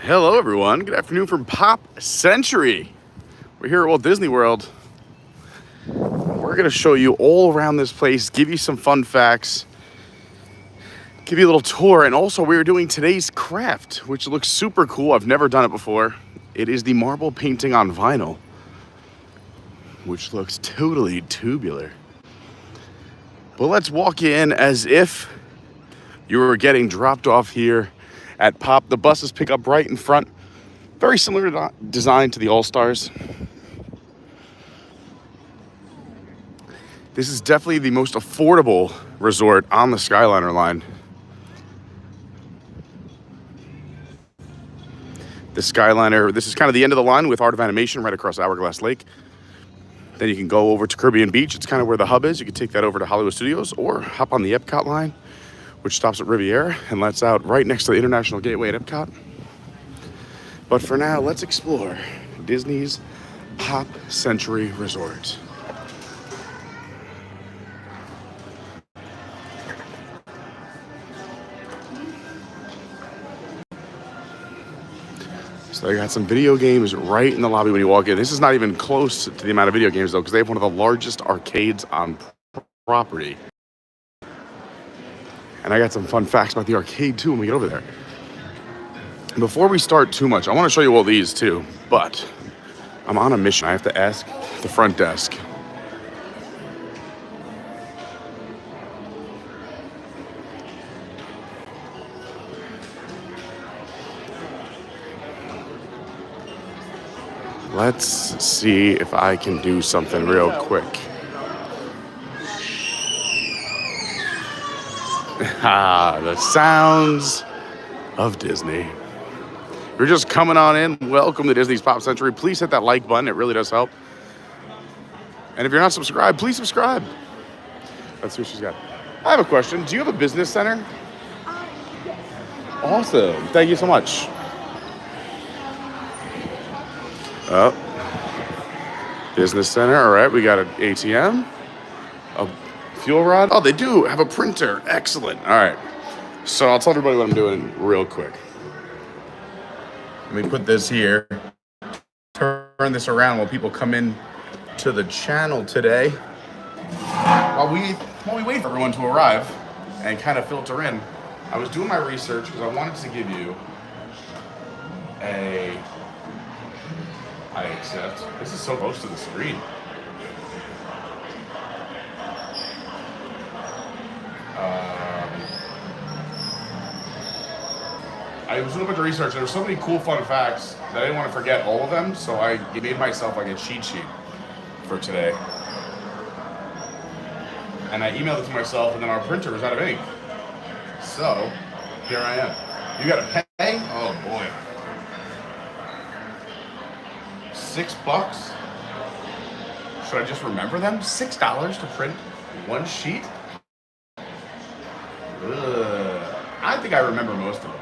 Hello, everyone. Good afternoon from Pop Century. We're here at Walt Disney World. We're going to show you all around this place, give you some fun facts, give you a little tour, and also we're doing today's craft, which looks super cool. I've never done it before. It is the marble painting on vinyl, which looks totally tubular. But let's walk in as if you were getting dropped off here at Pop. The buses pick up right in front. Very similar design to the All-Stars. This is definitely the most affordable resort on the Skyliner line. The Skyliner, this is kind of the end of the line with Art of Animation right across Hourglass Lake. Then you can go over to Caribbean Beach. It's kind of where the hub is. You can take that over to Hollywood Studios or hop on the Epcot line, which stops at Riviera and lets out right next to the International Gateway at Epcot. But for now, let's explore Disney's Pop Century Resort. So they got some video games right in the lobby when you walk in. This is not even close to the amount of video games, though, because they have one of the largest arcades on property. And I got some fun facts about the arcade, too, when we get over there. Before we start too much, I want to show you all these, too. But I'm on a mission. I have to ask the front desk. Let's see if I can do something real quick. The sounds of Disney. If you're just coming on in, welcome to Disney's Pop Century. Please hit that like button. It really does help. And if you're not subscribed, please subscribe. Let's see what she's got. I have a question. Do you have a business center? Yes. Awesome. Thank you so much. Oh, business center. All right, we got an ATM, a fuel rod. Oh, they do have a printer. Excellent. All right. So I'll tell everybody what I'm doing real quick. Let me put this here. Turn this around while people come in to the channel today. While we wait for everyone to arrive and kind of filter in, I was doing my research because I wanted to give you a... I accept. This is so close to the screen. I was doing a bunch of research. There were so many cool, fun facts that I didn't want to forget all of them, so I made myself like a cheat sheet for today. And I emailed it to myself, and then our printer was out of ink. So, here I am. You gotta pay? Oh boy. $6? Should I just remember them? $6 to print one sheet? Ugh. I think I remember most of them.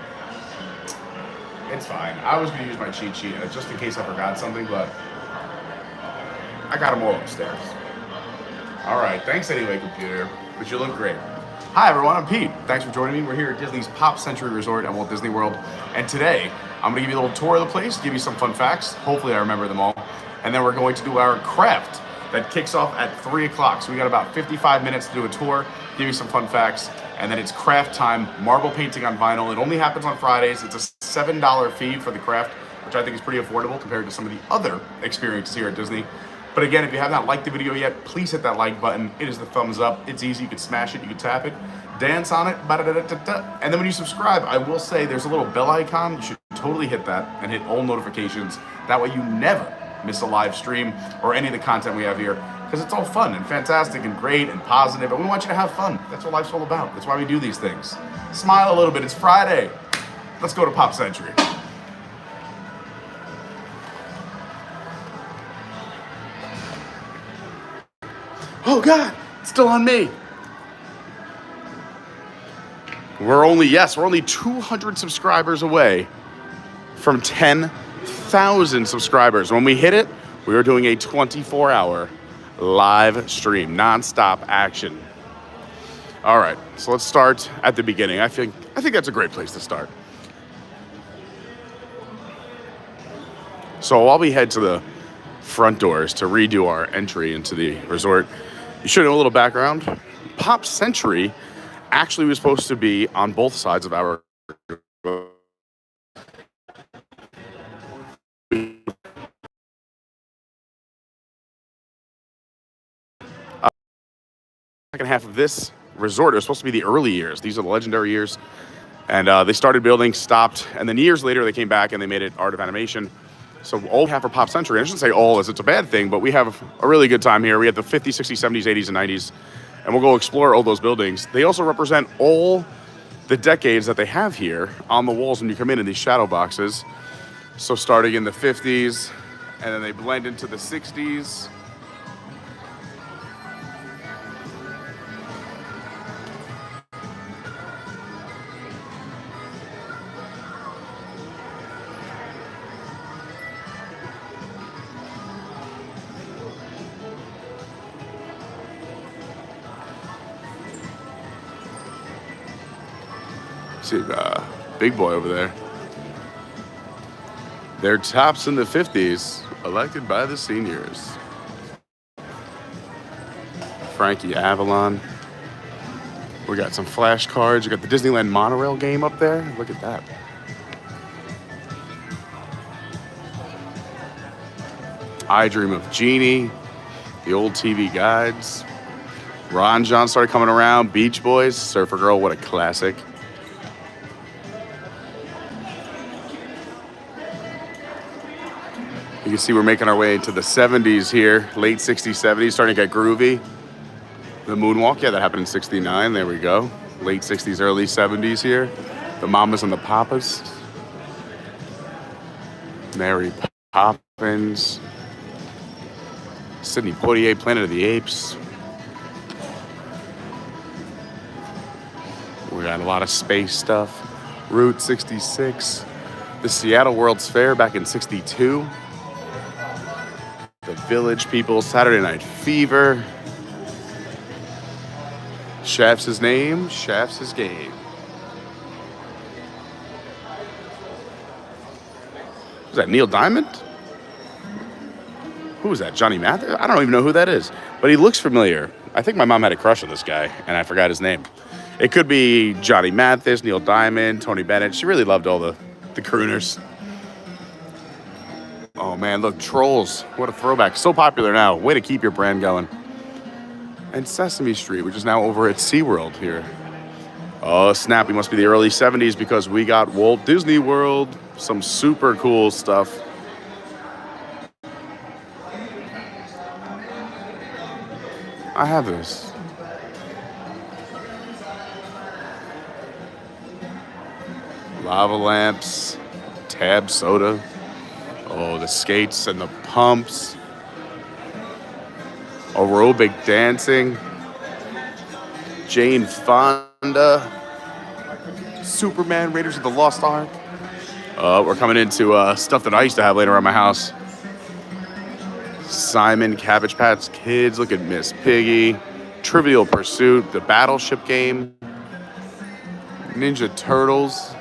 It's fine. I was going to use my cheat sheet just in case I forgot something, but I got them all upstairs. All right. Thanks anyway, computer. But you look great. Hi, everyone. I'm Pete. Thanks for joining me. We're here at Disney's Pop Century Resort at Walt Disney World. And today, I'm going to give you a little tour of the place, give you some fun facts. Hopefully, I remember them all. And then we're going to do our craft that kicks off at 3 o'clock. So we got about 55 minutes to do a tour, give you some fun facts. And then it's craft time, marble painting on vinyl. It only happens on Fridays. It's a $7 fee for the craft, which I think is pretty affordable compared to some of the other experiences here at Disney. But again, if you have not liked the video yet, please hit that like button. It is the thumbs up. It's easy. You can smash it. You can tap it. Dance on it. And then when you subscribe, I will say there's a little bell icon. You should totally hit that and hit all notifications. That way you never miss a live stream or any of the content we have here. Because it's all fun and fantastic and great and positive. And we want you to have fun. That's what life's all about. That's why we do these things. Smile a little bit. It's Friday. Let's go to Pop Century. Oh God, it's still on me. We're only 200 subscribers away from 10,000 subscribers. When we hit it, we are doing a 24-hour live stream, non-stop action. All right, so let's start at the beginning. I think that's a great place to start. So while we head to the front doors to redo our entry into the resort, you should know a little background. Pop Century actually was supposed to be on both sides of our second half of this resort. It was supposed to be the early years. These are the legendary years. And they started building, stopped, and then years later they came back and they made it Art of Animation. So all we have for Pop Century, I shouldn't say all as it's a bad thing, but we have a really good time here. We have the 50s, 60s, 70s, 80s, and 90s, and we'll go explore all those buildings. They also represent all the decades that they have here on the walls when you come in these shadow boxes. So starting in the 50s, and then they blend into the 60s. See, big boy over there. They're tops in the 50s, elected by the seniors. Frankie Avalon. We got some flashcards. You got the Disneyland monorail game up there. Look at that. I Dream of Jeannie. The old TV guides. Ron John started coming around. Beach Boys. Surfer Girl, what a classic. You can see we're making our way into the 70s here, late 60s, 70s, starting to get groovy. The moonwalk, yeah, that happened in 69, there we go. Late 60s, early 70s here. The Mamas and the Papas. Mary Poppins. Sidney Poitier, Planet of the Apes. We got a lot of space stuff. Route 66. The Seattle World's Fair back in 62. The Village People, Saturday Night Fever. Shaft's his name, Shaft's his game. Was that Neil Diamond? Who was that, Johnny Mathis? I don't even know who that is, but he looks familiar. I think my mom had a crush on this guy, and I forgot his name. It could be Johnny Mathis, Neil Diamond, Tony Bennett. She really loved all the crooners. Oh man, look, Trolls. What a throwback. So popular now. Way to keep your brand going. And Sesame Street, which is now over at SeaWorld here. Oh snap, we must be the early 70s because we got Walt Disney World. Some super cool stuff. I have this. Lava lamps, Tab soda. Oh, the skates and the pumps. Aerobic dancing. Jane Fonda. Superman, Raiders of the Lost Ark. We're coming into stuff that I used to have later around my house. Simon, Cabbage Patch Kids. Look at Miss Piggy. Trivial Pursuit. The Battleship game. Ninja Turtles.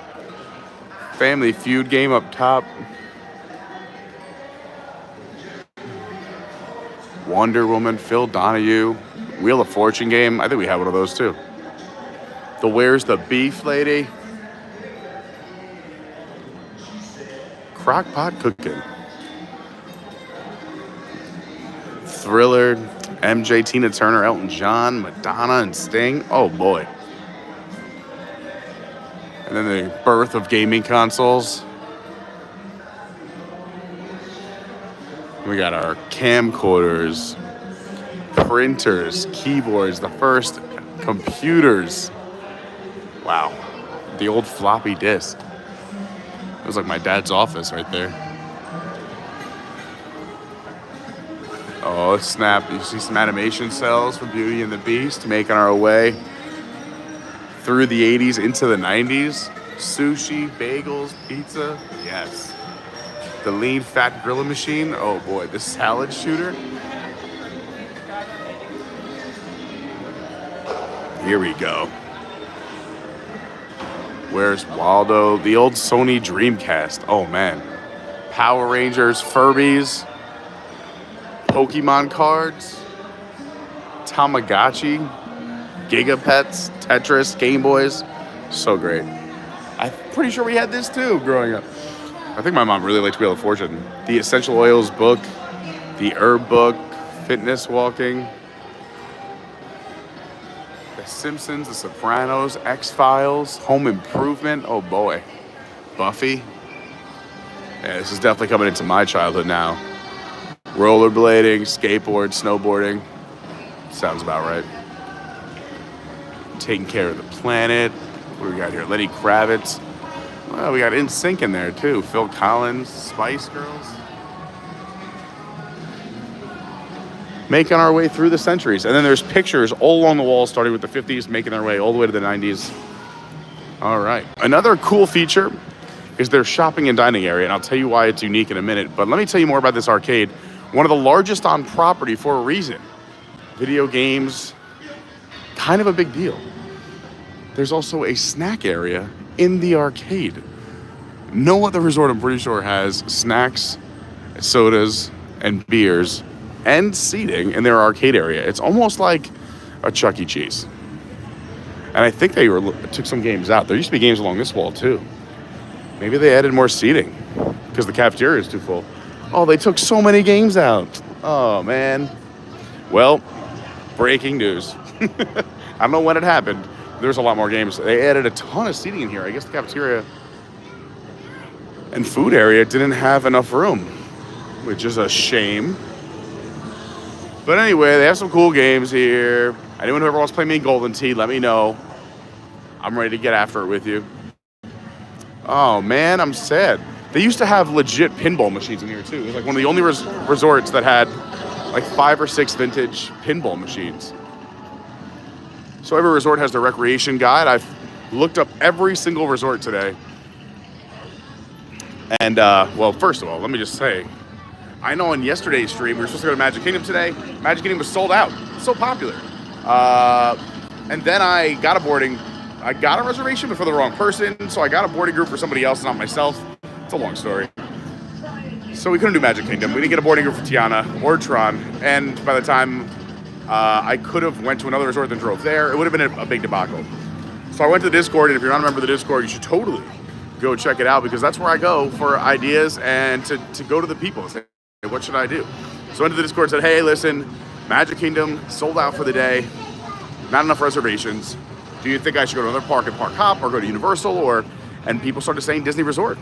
Family Feud game up top. Wonder Woman, Phil Donahue, Wheel of Fortune game. I think we have one of those too. The Where's the Beef Lady? Crockpot Cooking. Thriller, MJ, Tina Turner, Elton John, Madonna, and Sting. Oh boy. And then the birth of gaming consoles. We got our camcorders, printers, keyboards, the first computers. Wow. The old floppy disk. It was like my dad's office right there. Oh, snap. You see some animation cells for Beauty and the Beast making our way through the 80s into the 90s. Sushi, bagels, pizza. Yes. The lean fat grilling machine. Oh boy, the salad shooter. Here we go. Where's Waldo? The old Sony Dreamcast. Oh man. Power Rangers, Furbies, Pokemon cards, Tamagotchi, Gigapets, Tetris, Game Boys. So great. I'm pretty sure we had this too growing up. I think my mom really liked Wheel of Fortune. The Essential Oils book, the Herb book, Fitness Walking, The Simpsons, The Sopranos, X-Files, Home Improvement. Oh boy. Buffy. Yeah, this is definitely coming into my childhood now. Rollerblading, skateboard, snowboarding. Sounds about right. Taking Care of the Planet. What do we got here? Lenny Kravitz. Well, we got NSYNC in there too. Phil Collins, Spice Girls. Making our way through the centuries. And then there's pictures all along the wall, starting with the 50s, making their way all the way to the 90s. All right. Another cool feature is their shopping and dining area, and I'll tell you why it's unique in a minute. But let me tell you more about this arcade. One of the largest on property for a reason. Video games, kind of a big deal. There's also a snack area in the arcade. No other resort, I'm pretty sure, has snacks, sodas, and beers, and seating in their arcade area. It's almost like a Chuck E. Cheese. And I think they took some games out. There used to be games along this wall, too. Maybe they added more seating because the cafeteria is too full. Oh, they took so many games out. Oh, man. Well, breaking news. I don't know when it happened. There's a lot more games. They added a ton of seating in here. I guess the cafeteria and food area didn't have enough room, which is a shame. But anyway, they have some cool games here. Anyone who ever wants to play me Golden Tee, let me know. I'm ready to get after it with you. Oh, man, I'm sad. They used to have legit pinball machines in here, too. It was like one of the only resorts that had like 5 or 6 vintage pinball machines. So every resort has their recreation guide. I've looked up every single resort today. And, well, first of all, let me just say, I know on yesterday's stream, we were supposed to go to Magic Kingdom today. Magic Kingdom was sold out. So popular. And then I got a reservation, but for the wrong person. So I got a boarding group for somebody else, not myself. It's a long story. So we couldn't do Magic Kingdom. We didn't get a boarding group for Tiana or Tron. And by the time I could have went to another resort than drove there, it would have been a big debacle. So I went to the Discord, and if you're not a member of the Discord, you should totally go check it out, because that's where I go for ideas and to go to the people and say, hey, what should I do? So I went to the Discord and said, hey, listen, Magic Kingdom sold out for the day, not enough reservations. Do you think I should go to another park and Park Hop, or go to Universal, and people started saying Disney Resort.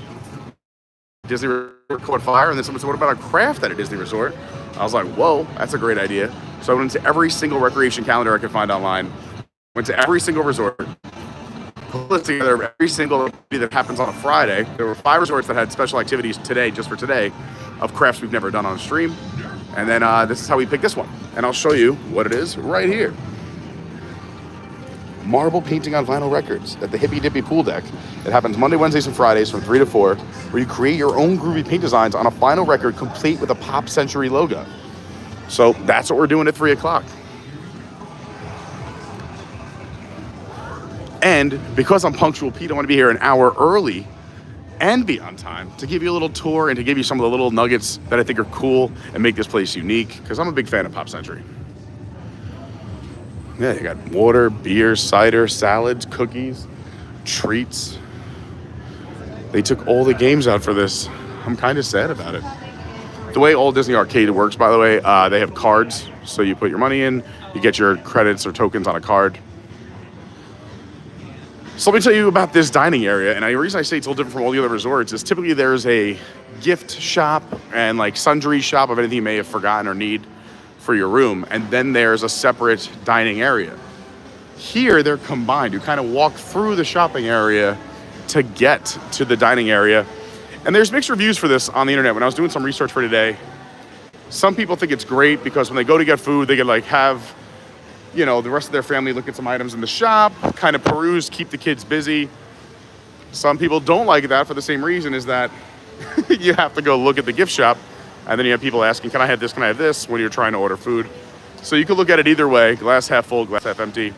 Disney Resort caught fire, and then someone said, what about a craft at a Disney Resort? I was like, whoa, that's a great idea. So I went into every single recreation calendar I could find online, went to every single resort, put this together, every single activity that happens on a Friday. There were 5 resorts that had special activities today, just for today, of crafts we've never done on stream. And then this is how we picked this one. And I'll show you what it is right here. Marble painting on vinyl records at the Hippy Dippy Pool Deck. It happens Monday, Wednesdays, and Fridays from 3 to 4, where you create your own groovy paint designs on a vinyl record complete with a Pop Century logo. So that's what we're doing at 3 o'clock. And because I'm punctual Pete, I want to be here an hour early and be on time to give you a little tour and to give you some of the little nuggets that I think are cool and make this place unique, because I'm a big fan of Pop Century. Yeah, you got water, beer, cider, salads, cookies, treats. They took all the games out for this. I'm kind of sad about it. The way Walt Disney Arcade works, by the way, they have cards. So you put your money in, you get your credits or tokens on a card. So let me tell you about this dining area. And the reason I say it's a little different from all the other resorts is typically there's a gift shop and like sundry shop of anything you may have forgotten or need for your room. And then there's a separate dining area. Here, they're combined. You kind of walk through the shopping area to get to the dining area. And there's mixed reviews for this on the internet. When I was doing some research for today, some people think it's great because when they go to get food, they can like have, you know, the rest of their family look at some items in the shop, kind of peruse, keep the kids busy. Some people don't like that for the same reason, is that you have to go look at the gift shop, and then you have people asking, can I have this, can I have this, when you're trying to order food. So you can look at it either way, glass half full, glass half empty.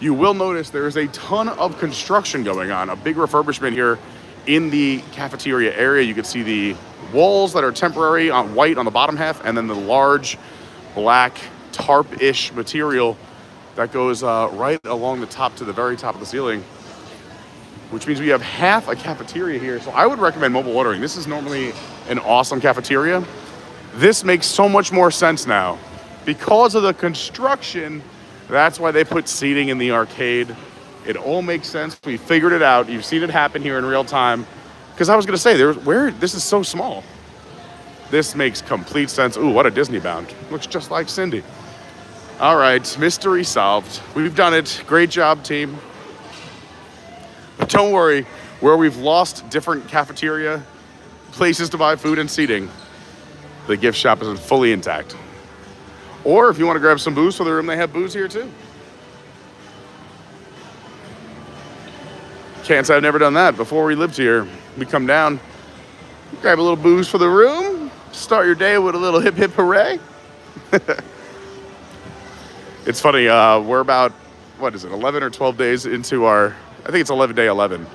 You will notice there is a ton of construction going on, a big refurbishment here in the cafeteria area. You can see the walls that are temporary on white on the bottom half, and then the large black tarp-ish material that goes right along the top to the very top of the ceiling, which means we have half a cafeteria here. So I would recommend mobile ordering. This is normally an awesome cafeteria. This makes so much more sense now. Because of the construction, that's why they put seating in the arcade. It all makes sense. We figured it out. You've seen it happen here in real time. Because I was gonna say, this is so small. This makes complete sense. Ooh, what a Disney bound. Looks just like Cindy. All right, mystery solved. We've done it. Great job, team. But don't worry, where we've lost different cafeteria, places to buy food and seating, the gift shop is fully intact. Or if you want to grab some booze for the room, they have booze here too. Can't say I've never done that. Before we lived here, we come down, grab a little booze for the room, start your day with a little hip hip hooray. It's funny, we're about, 11 or 12 days into our, I think it's 11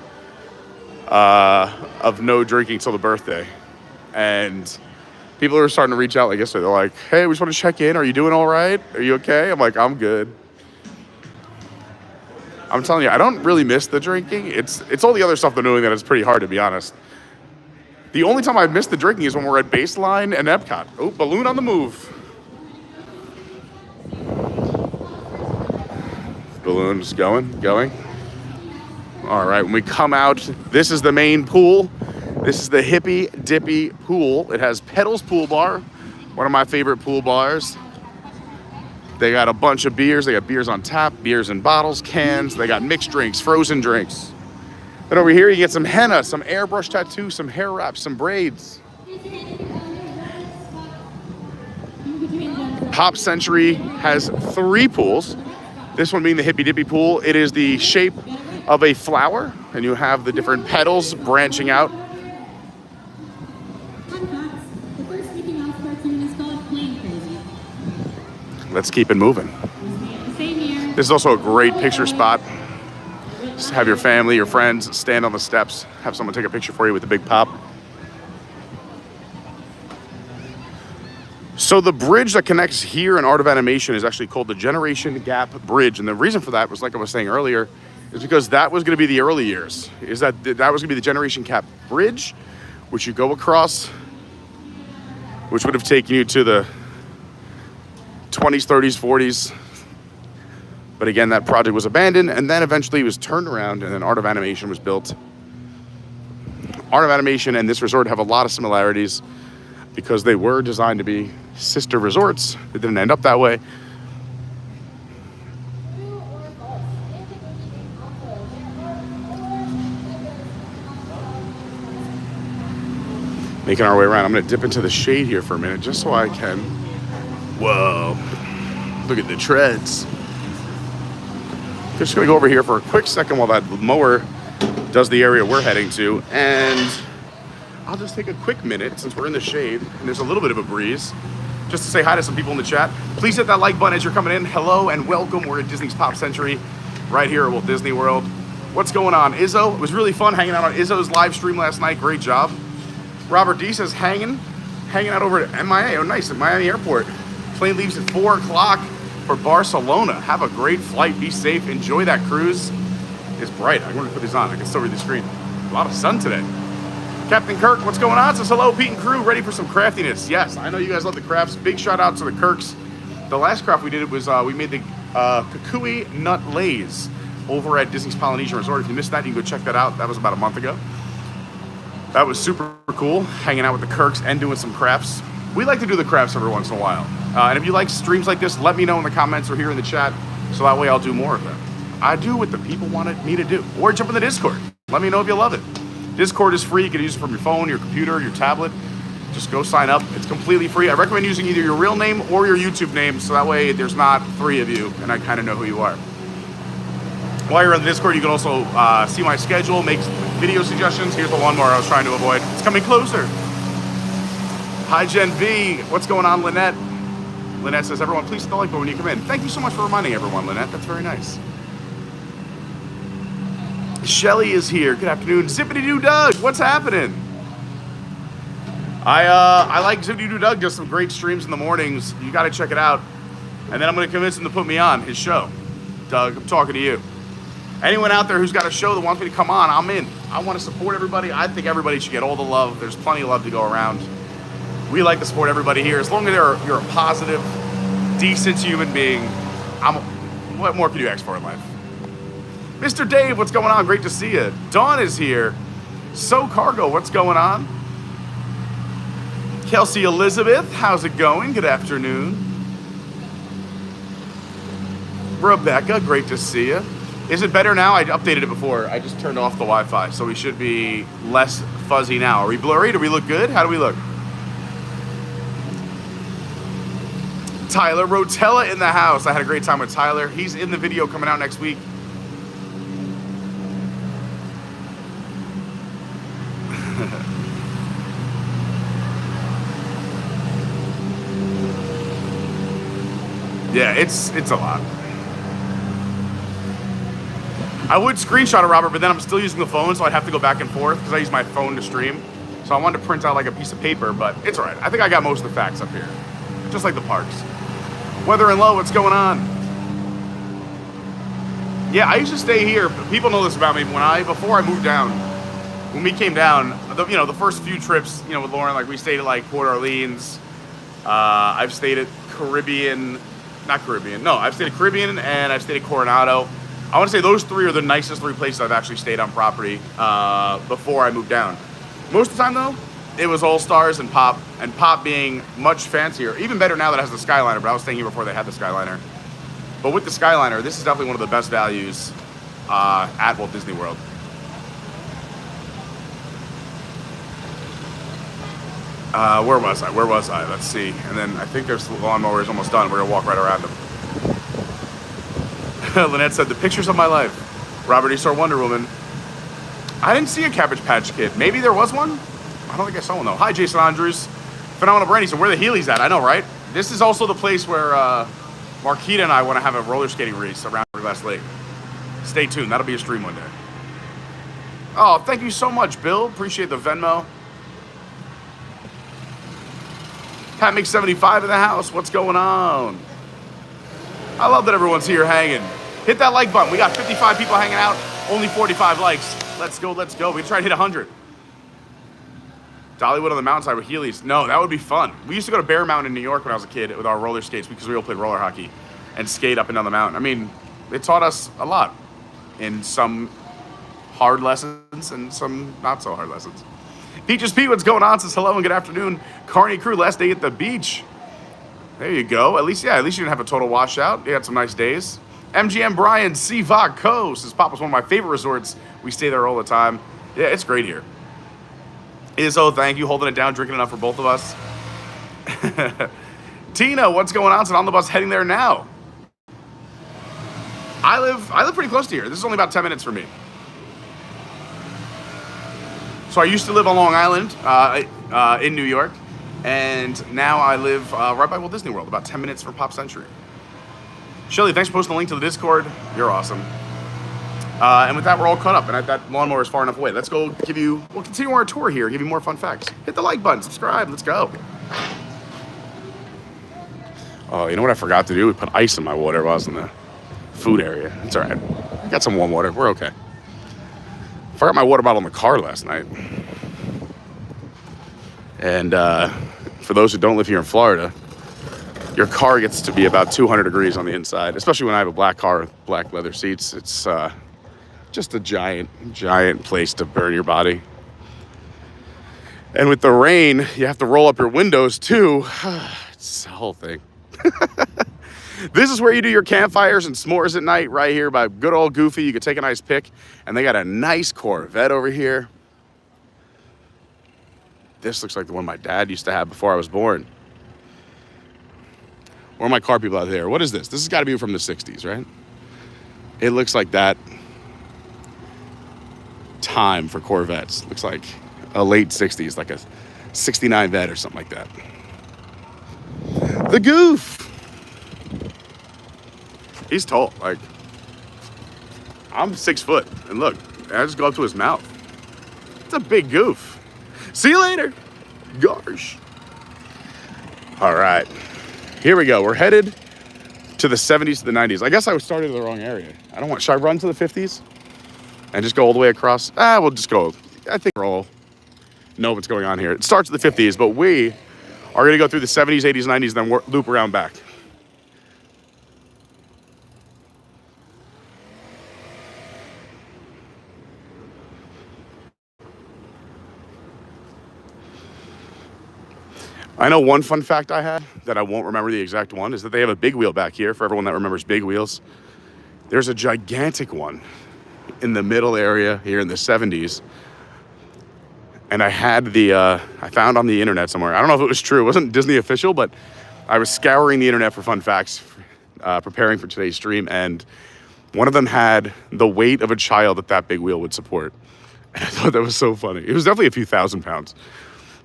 of no drinking till the birthday. And people are starting to reach out like yesterday. They're like, hey, we just want to check in. Are you doing all right? Are you okay? I'm like, I'm good. I'm telling you, I don't really miss the drinking. It's all the other stuff they're doing that is pretty hard, to be honest. The only time I miss the drinking is when we're at Baseline and Epcot. Oh, balloon on the move. Balloon's going. All right, when we come out, this is the main pool. This is the Hippy Dippy pool. It has Pedals Pool Bar, one of my favorite pool bars. They got a bunch of beers. They got beers on tap, beers in bottles, cans. They got mixed drinks, frozen drinks. Then over here, you get some henna, some airbrush tattoo, some hair wraps, some braids. Pop Century has 3 pools. This one being the Hippy Dippy pool. It is the shape of a flower, and you have the different petals branching out. Let's keep it moving. This is also a great picture spot. Just have your family, your friends stand on the steps, have someone take a picture for you with the big pop. So the bridge that connects here in Art of Animation is actually called the Generation Gap Bridge. And the reason for that was, like I was saying earlier, is because that was going to be the early years. Is that was going to be the Generation Gap Bridge, which you go across, which would have taken you to the 20s, 30s, 40s. But again, that project was abandoned, and then eventually it was turned around, and then Art of Animation was built. Art of Animation and this resort have a lot of similarities because they were designed to be sister resorts. It didn't end up that way. Making our way around. I'm going to dip into the shade here for a minute just so I can. Whoa. Look at the treads. Just going to go over here for a quick second while that mower does the area we're heading to. And I'll just take a quick minute since we're in the shade and there's a little bit of a breeze, just to say hi to some people in the chat. Please hit that like button as you're coming in. Hello and welcome. We're at Disney's Pop Century right here at Walt Disney World. What's going on? Izzo, it was really fun hanging out on Izzo's live stream last night. Great job. Robert D says hanging out over at MIA. Oh, nice, at Miami Airport. Plane leaves at 4 o'clock for Barcelona. Have a great flight. Be safe. Enjoy that cruise. It's bright. I'm going to put these on. I can still read the screen. A lot of sun today. Captain Kirk, what's going on? Says hello, Pete and crew. Ready for some craftiness. Yes, I know you guys love the crafts. Big shout out to the Kirks. The last craft we did was we made the Kukui Nut Lays over at Disney's Polynesian Resort. If you missed that, you can go check that out. That was about a month ago. That was super cool, hanging out with the Kirks and doing some crafts. We like to do the crafts every once in a while. And if you like streams like this, let me know in the comments or here in the chat, so that way I'll do more of them. I do what the people wanted me to do. Or jump in the Discord. Let me know if you love it. Discord is free. You can use it from your phone, your computer, your tablet. Just go sign up. It's completely free. I recommend using either your real name or your YouTube name, so that way there's not 3 of you, and I kind of know who you are. While you're on the Discord, you can also see my schedule, make video suggestions. Here's the lawnmower I was trying to avoid. It's coming closer. Hi, Gen V. What's going on, Lynette? Lynette says, everyone, please hit the like button when you come in. Thank you so much for reminding everyone, Lynette. That's very nice. Shelly is here. Good afternoon. Zippity-doo Doug. What's happening? I like Zooty Doug, does some great streams in the mornings. You got to check it out. And then I'm going to convince him to put me on his show. Doug, I'm talking to you. Anyone out there who's got a show that wants me to come on, I'm in. I want to support everybody. I think everybody should get all the love. There's plenty of love to go around. We like to support everybody here. As long as you're a positive, decent human being, what more can you ask for in life? Mr. Dave, what's going on? Great to see you. Dawn is here. So Cargo, what's going on? Kelsey Elizabeth, how's it going? Good afternoon. Rebecca, great to see you. Is it better now? I updated it before. I just turned off the Wi-Fi, so we should be less fuzzy now. Are we blurry? Do we look good? How do we look? Tyler Rotella in the house. I had a great time with Tyler. He's in the video coming out next week. Yeah, it's a lot. I would screenshot it, Robert, but then I'm still using the phone, so I'd have to go back and forth because I use my phone to stream. So I wanted to print out like a piece of paper, but it's all right. I think I got most of the facts up here, just like the parks. Weather and Low, what's going on? Yeah, I used to stay here. People know this about me. Before I moved down, when we came down, the first few trips, with Lauren, like we stayed at like Port Orleans. I've stayed at I've stayed at Caribbean and I've stayed at Coronado. I want to say those three are the nicest three places I've actually stayed on property before I moved down. Most of the time, though, it was All Stars and Pop being much fancier. Even better now that it has the Skyliner, but I was staying here before they had the Skyliner. But with the Skyliner, this is definitely one of the best values at Walt Disney World. Where was I? Let's see. And then I think there's the lawnmower is almost done. We're going to walk right around them. Lynette said, the pictures of my life. Robert E. saw Wonder Woman. I didn't see a Cabbage Patch Kid. Maybe there was one? I don't think I saw one, though. Hi, Jason Andrews. Phenomenal Brandy. So where the Heelys at? I know, right? This is also the place where Marquita and I want to have a roller skating race around Hourglass Lake. Stay tuned. That'll be a stream one day. Oh, thank you so much, Bill. Appreciate the Venmo. Pat makes 75 in the house. What's going on? I love that everyone's here hanging. Hit that like button. We got 55 people hanging out. Only 45 likes. Let's go. We try to hit 100. Dollywood on the mountainside with Heelys. No, that would be fun. We used to go to Bear Mountain in New York when I was a kid with our roller skates because we all played roller hockey and skate up and down the mountain. I mean, it taught us a lot in some hard lessons and some not so hard lessons. Peaches Pete, what's going on? Says hello and good afternoon. Carney crew, last day at the beach. There you go. At least you didn't have a total washout. You had some nice days. MGM Brian, Seavoc Co. says Papa's one of my favorite resorts. We stay there all the time. Yeah, it's great here. Izzo, thank you. Holding it down, drinking enough for both of us. Tina, what's going on? So on the bus heading there now. I live pretty close to here. This is only about 10 minutes from me. So I used to live on Long Island in New York. And now I live right by Walt Disney World, about 10 minutes from Pop Century. Shelly, thanks for posting the link to the Discord. You're awesome. And with that, we're all caught up. And that lawnmower is far enough away. Let's go we'll continue our tour here, give you more fun facts. Hit the like button, subscribe, let's go. Oh, you know what I forgot to do? We put ice in my water while I was in the food area. It's all right. I got some warm water. We're okay. Forgot my water bottle in the car last night. And for those who don't live here in Florida, your car gets to be about 200 degrees on the inside, especially when I have a black car with black leather seats. It's just a giant place to burn your body. And with the rain, you have to roll up your windows too. It's the whole thing. This is where you do your campfires and s'mores at night, right here by good old Goofy. You could take a nice pic. And they got a nice Corvette over here. This looks like the one my dad used to have before I was born. Where are my car people out there? What is this? This has got to be from the 60s, right? It looks like that time for Corvettes. Looks like a late 60s, like a 69 Vet or something like that. The Goof. He's tall. Like, I'm 6 foot. And look, I just go up to his mouth. It's a big goof. See you later. Gosh. All right. Here we go. We're headed to the 70s to the 90s. I guess I started in the wrong area. I don't want... Should I run to the 50s? And just go all the way across? We'll just go. I think we're all know what's going on here. It starts at the 50s, but we are going to go through the 70s, 80s, 90s, then loop around back. I know one fun fact I had that I won't remember the exact one is that they have a big wheel back here for everyone that remembers big wheels. There's a gigantic one in the middle area here in the 70s. And I had I found on the internet somewhere. I don't know if it was true. It wasn't Disney official, but I was scouring the internet for fun facts, preparing for today's stream. And one of them had the weight of a child that big wheel would support. And I thought that was so funny. It was definitely a few thousand pounds,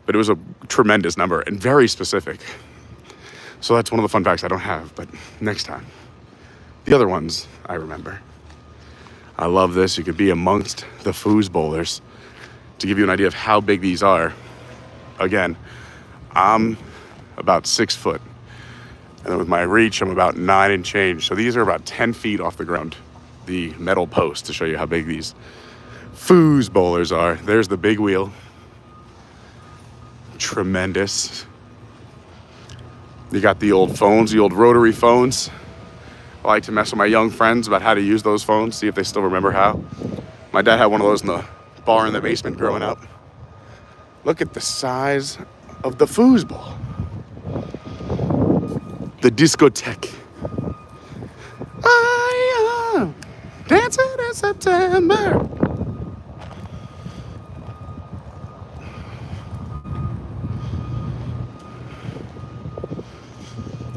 but it was a tremendous number and very specific. So that's one of the fun facts I don't have, but next time. The other ones I remember. I love this. You could be amongst the foosballers. To give you an idea of how big these are, again, I'm about 6 foot. And then with my reach, I'm about 9 and change. So these are about 10 feet off the ground, the metal post, to show you how big these foosballers are. There's the big wheel. Tremendous. You got the old phones, the old rotary phones. I like to mess with my young friends about how to use those phones, see if they still remember how. My dad had one of those in the bar in the basement growing up. Look at the size of the foosball. The discotheque. I am dancing in September.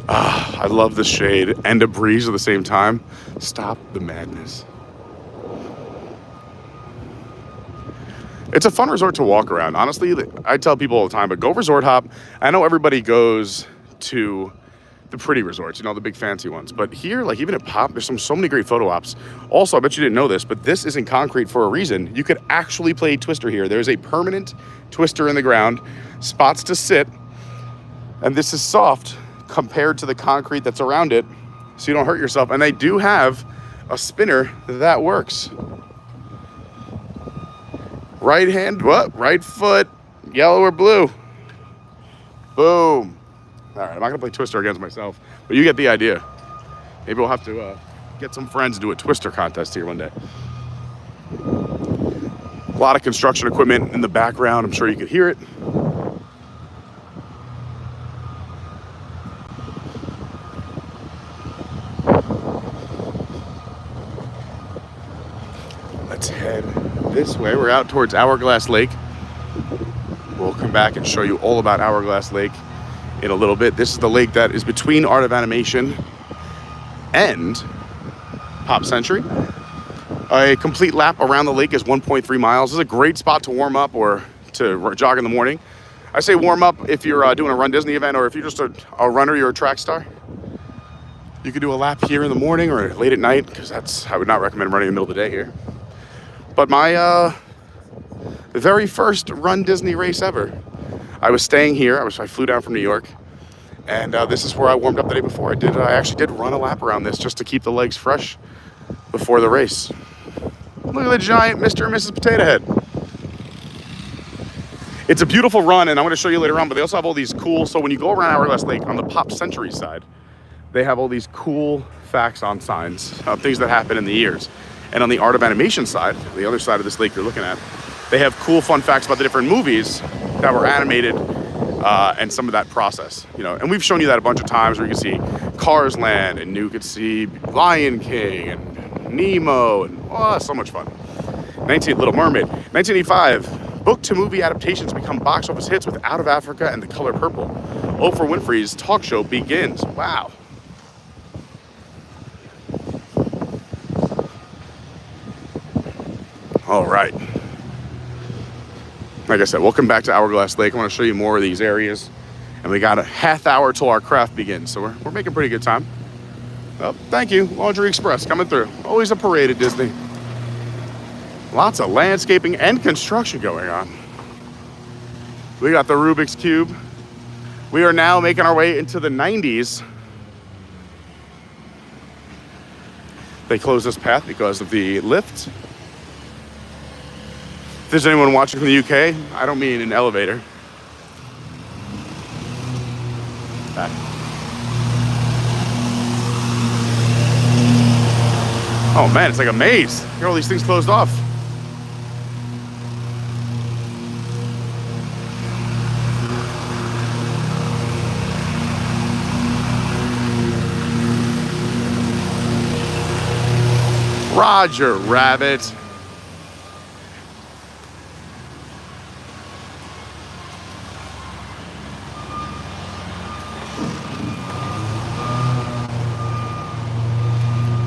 I love the shade and a breeze at the same time. Stop the madness. It's a fun resort to walk around. Honestly, I tell people all the time, but go resort hop. I know everybody goes to the pretty resorts, the big fancy ones. But here, like even at Pop, there's so many great photo ops. Also, I bet you didn't know this, but this isn't concrete for a reason. You could actually play Twister here. There's a permanent Twister in the ground, spots to sit, and this is soft compared to the concrete that's around it, so you don't hurt yourself. And they do have a spinner that works. Right hand, what? Right foot, yellow or blue. Boom. All right, I'm not gonna play Twister against myself, but you get the idea. Maybe we'll have to get some friends to do a Twister contest here one day. A lot of construction equipment in the background. I'm sure you could hear it. Let's head this way. We're out towards Hourglass Lake. We'll come back and show you all about Hourglass Lake in a little bit. This is the lake that is between Art of Animation and Pop Century. A complete lap around the lake is 1.3 miles. This is a great spot to warm up or to jog in the morning. I say warm up if you're doing a Run Disney event, or if you're just a runner, you're a track star. You could do a lap here in the morning or late at night, because I would not recommend running in the middle of the day here. But my very first Run Disney race ever, I was staying here. I flew down from New York, and this is where I warmed up the day before. I actually did run a lap around this just to keep the legs fresh before the race. Look at the giant Mr. and Mrs. Potato Head. It's a beautiful run, and I'm going to show you later on, but they also have all these cool, so when you go around Hourglass Lake on the Pop Century side, they have all these cool facts on signs of things that happen in the years. And on the Art of Animation side, the other side of this lake you're looking at, they have cool fun facts about the different movies that were animated and some of that process, And we've shown you that a bunch of times where you can see Cars Land, and you could see Lion King and Nemo, and so much fun. Little Mermaid. 1985, book-to-movie adaptations become box office hits with Out of Africa and The Color Purple. Oprah Winfrey's talk show begins. Wow. All right. Like I said, welcome back to Hourglass Lake. I want to show you more of these areas. And we got a half hour till our craft begins. So we're making pretty good time. Oh, thank you. Laundry Express coming through. Always a parade at Disney. Lots of landscaping and construction going on. We got the Rubik's Cube. We are now making our way into the 90s. They closed this path because of the lift. If there's anyone watching from the UK, I don't mean an elevator. Back. Oh man, it's like a maze. Look at all these things closed off. Roger Rabbit.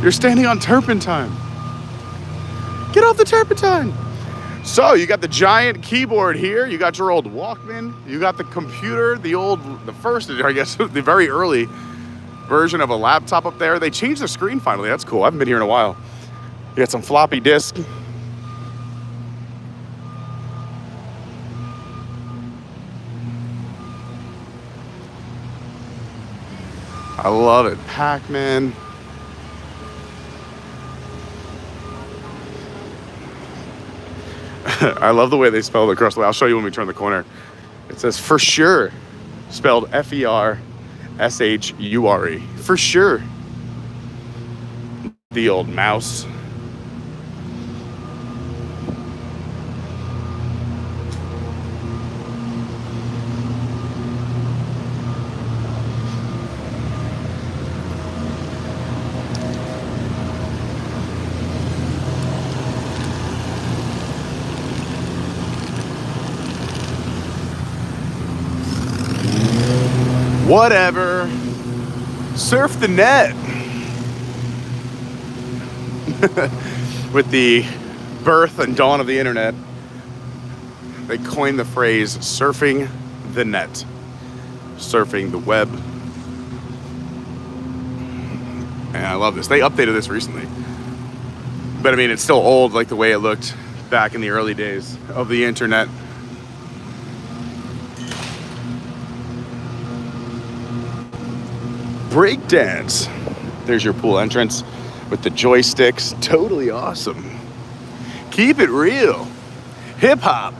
You're standing on turpentine. Get off the turpentine. So you got the giant keyboard here. You got your old Walkman. You got the computer, the first, I guess, the very early version of a laptop up there. They changed the screen finally. That's cool. I haven't been here in a while. You got some floppy disk. I love it. Pac-Man. I love the way they spelled it across the way. I'll show you when we turn the corner. It says for sure, spelled Fershure. For sure. The old mouse. Whatever. Surf the net. With the birth and dawn of the internet, they coined the phrase surfing the net. Surfing the web. And I love this. They updated this recently. But I mean, it's still old like the way it looked back in the early days of the internet. Breakdance. There's your pool entrance with the joysticks. Totally awesome. Keep it real. Hip hop.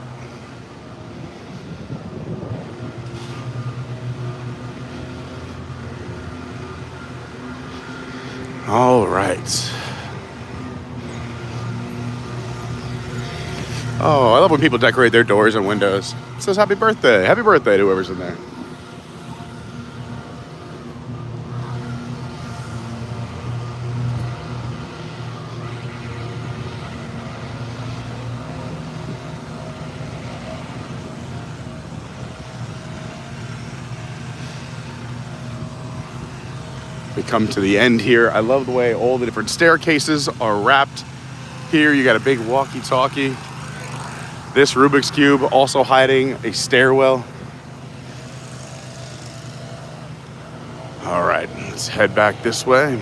All right. Oh, I love when people decorate their doors and windows. It says happy birthday. Happy birthday to whoever's in there. We come to the end here. I love the way all the different staircases are wrapped. Here you got a big walkie-talkie. This Rubik's Cube also hiding a stairwell. All right, let's head back this way.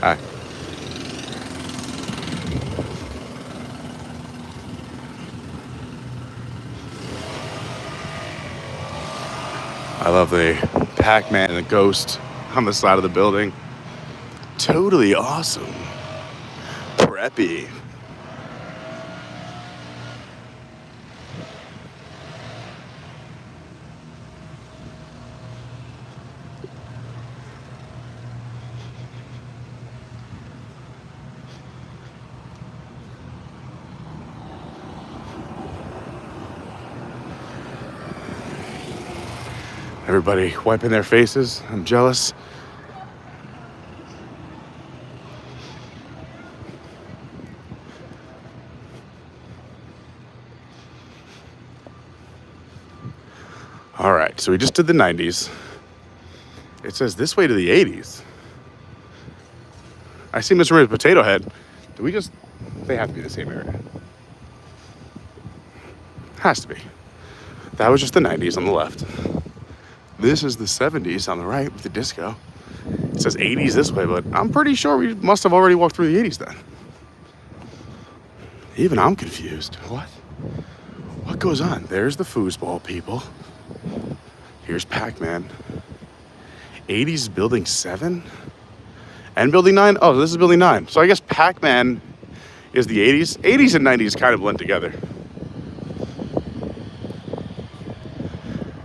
Hi. I love the Pac-Man and the ghost on the side of the building. Totally awesome. Preppy. Everybody wiping their faces. I'm jealous. All right, so we just did the 90s. It says this way to the 80s. I see Mr. Ray's Potato Head. Do we just... They have to be the same area. Has to be. That was just the 90s on the left. This is the 70s on the right with the disco. It says 80s this way, but I'm pretty sure we must have already walked through the 80s then. Even I'm confused. What? What goes on? There's the foosball people. Here's Pac-Man. 80s is building 7? And building 9? Oh, this is building 9. So I guess Pac-Man is the 80s. 80s and 90s kind of blend together.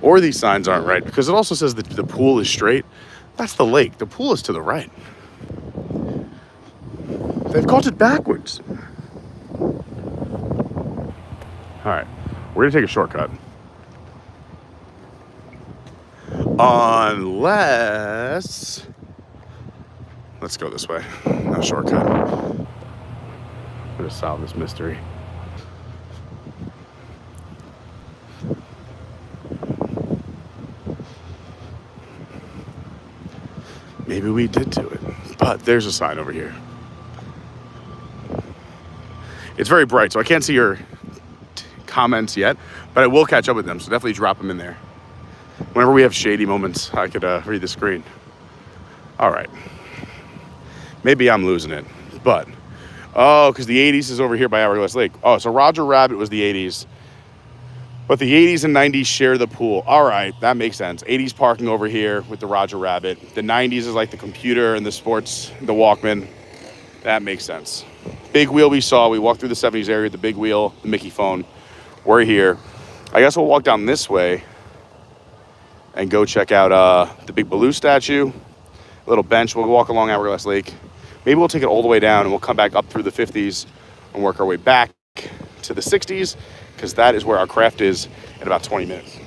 Or these signs aren't right, because it also says that the pool is straight. That's the lake. The pool is to the right. They've got it backwards. All right, we're gonna take a shortcut. Unless, let's go this way. No shortcut. I'm gonna solve this mystery. Maybe we did do it, but there's a sign over here. It's very bright, so I can't see your comments yet, but I will catch up with them, so definitely drop them in there. Whenever we have shady moments, I could read the screen. All right. Maybe I'm losing it, but, oh, because the 80s is over here by Hourglass Lake. Oh, so Roger Rabbit was the 80s, but the 80s and 90s share the pool. All right, that makes sense. 80s parking over here with the Roger Rabbit. The 90s is like the computer and the sports, the Walkman. That makes sense. Big wheel we saw. We walked through the 70s area, the big wheel, the Mickey phone. We're here. I guess we'll walk down this way and go check out the big Baloo statue, a little bench. We'll walk along Hourglass Lake. Maybe we'll take it all the way down and we'll come back up through the 50s and work our way back to the 60s, because that is where our craft is in about 20 minutes.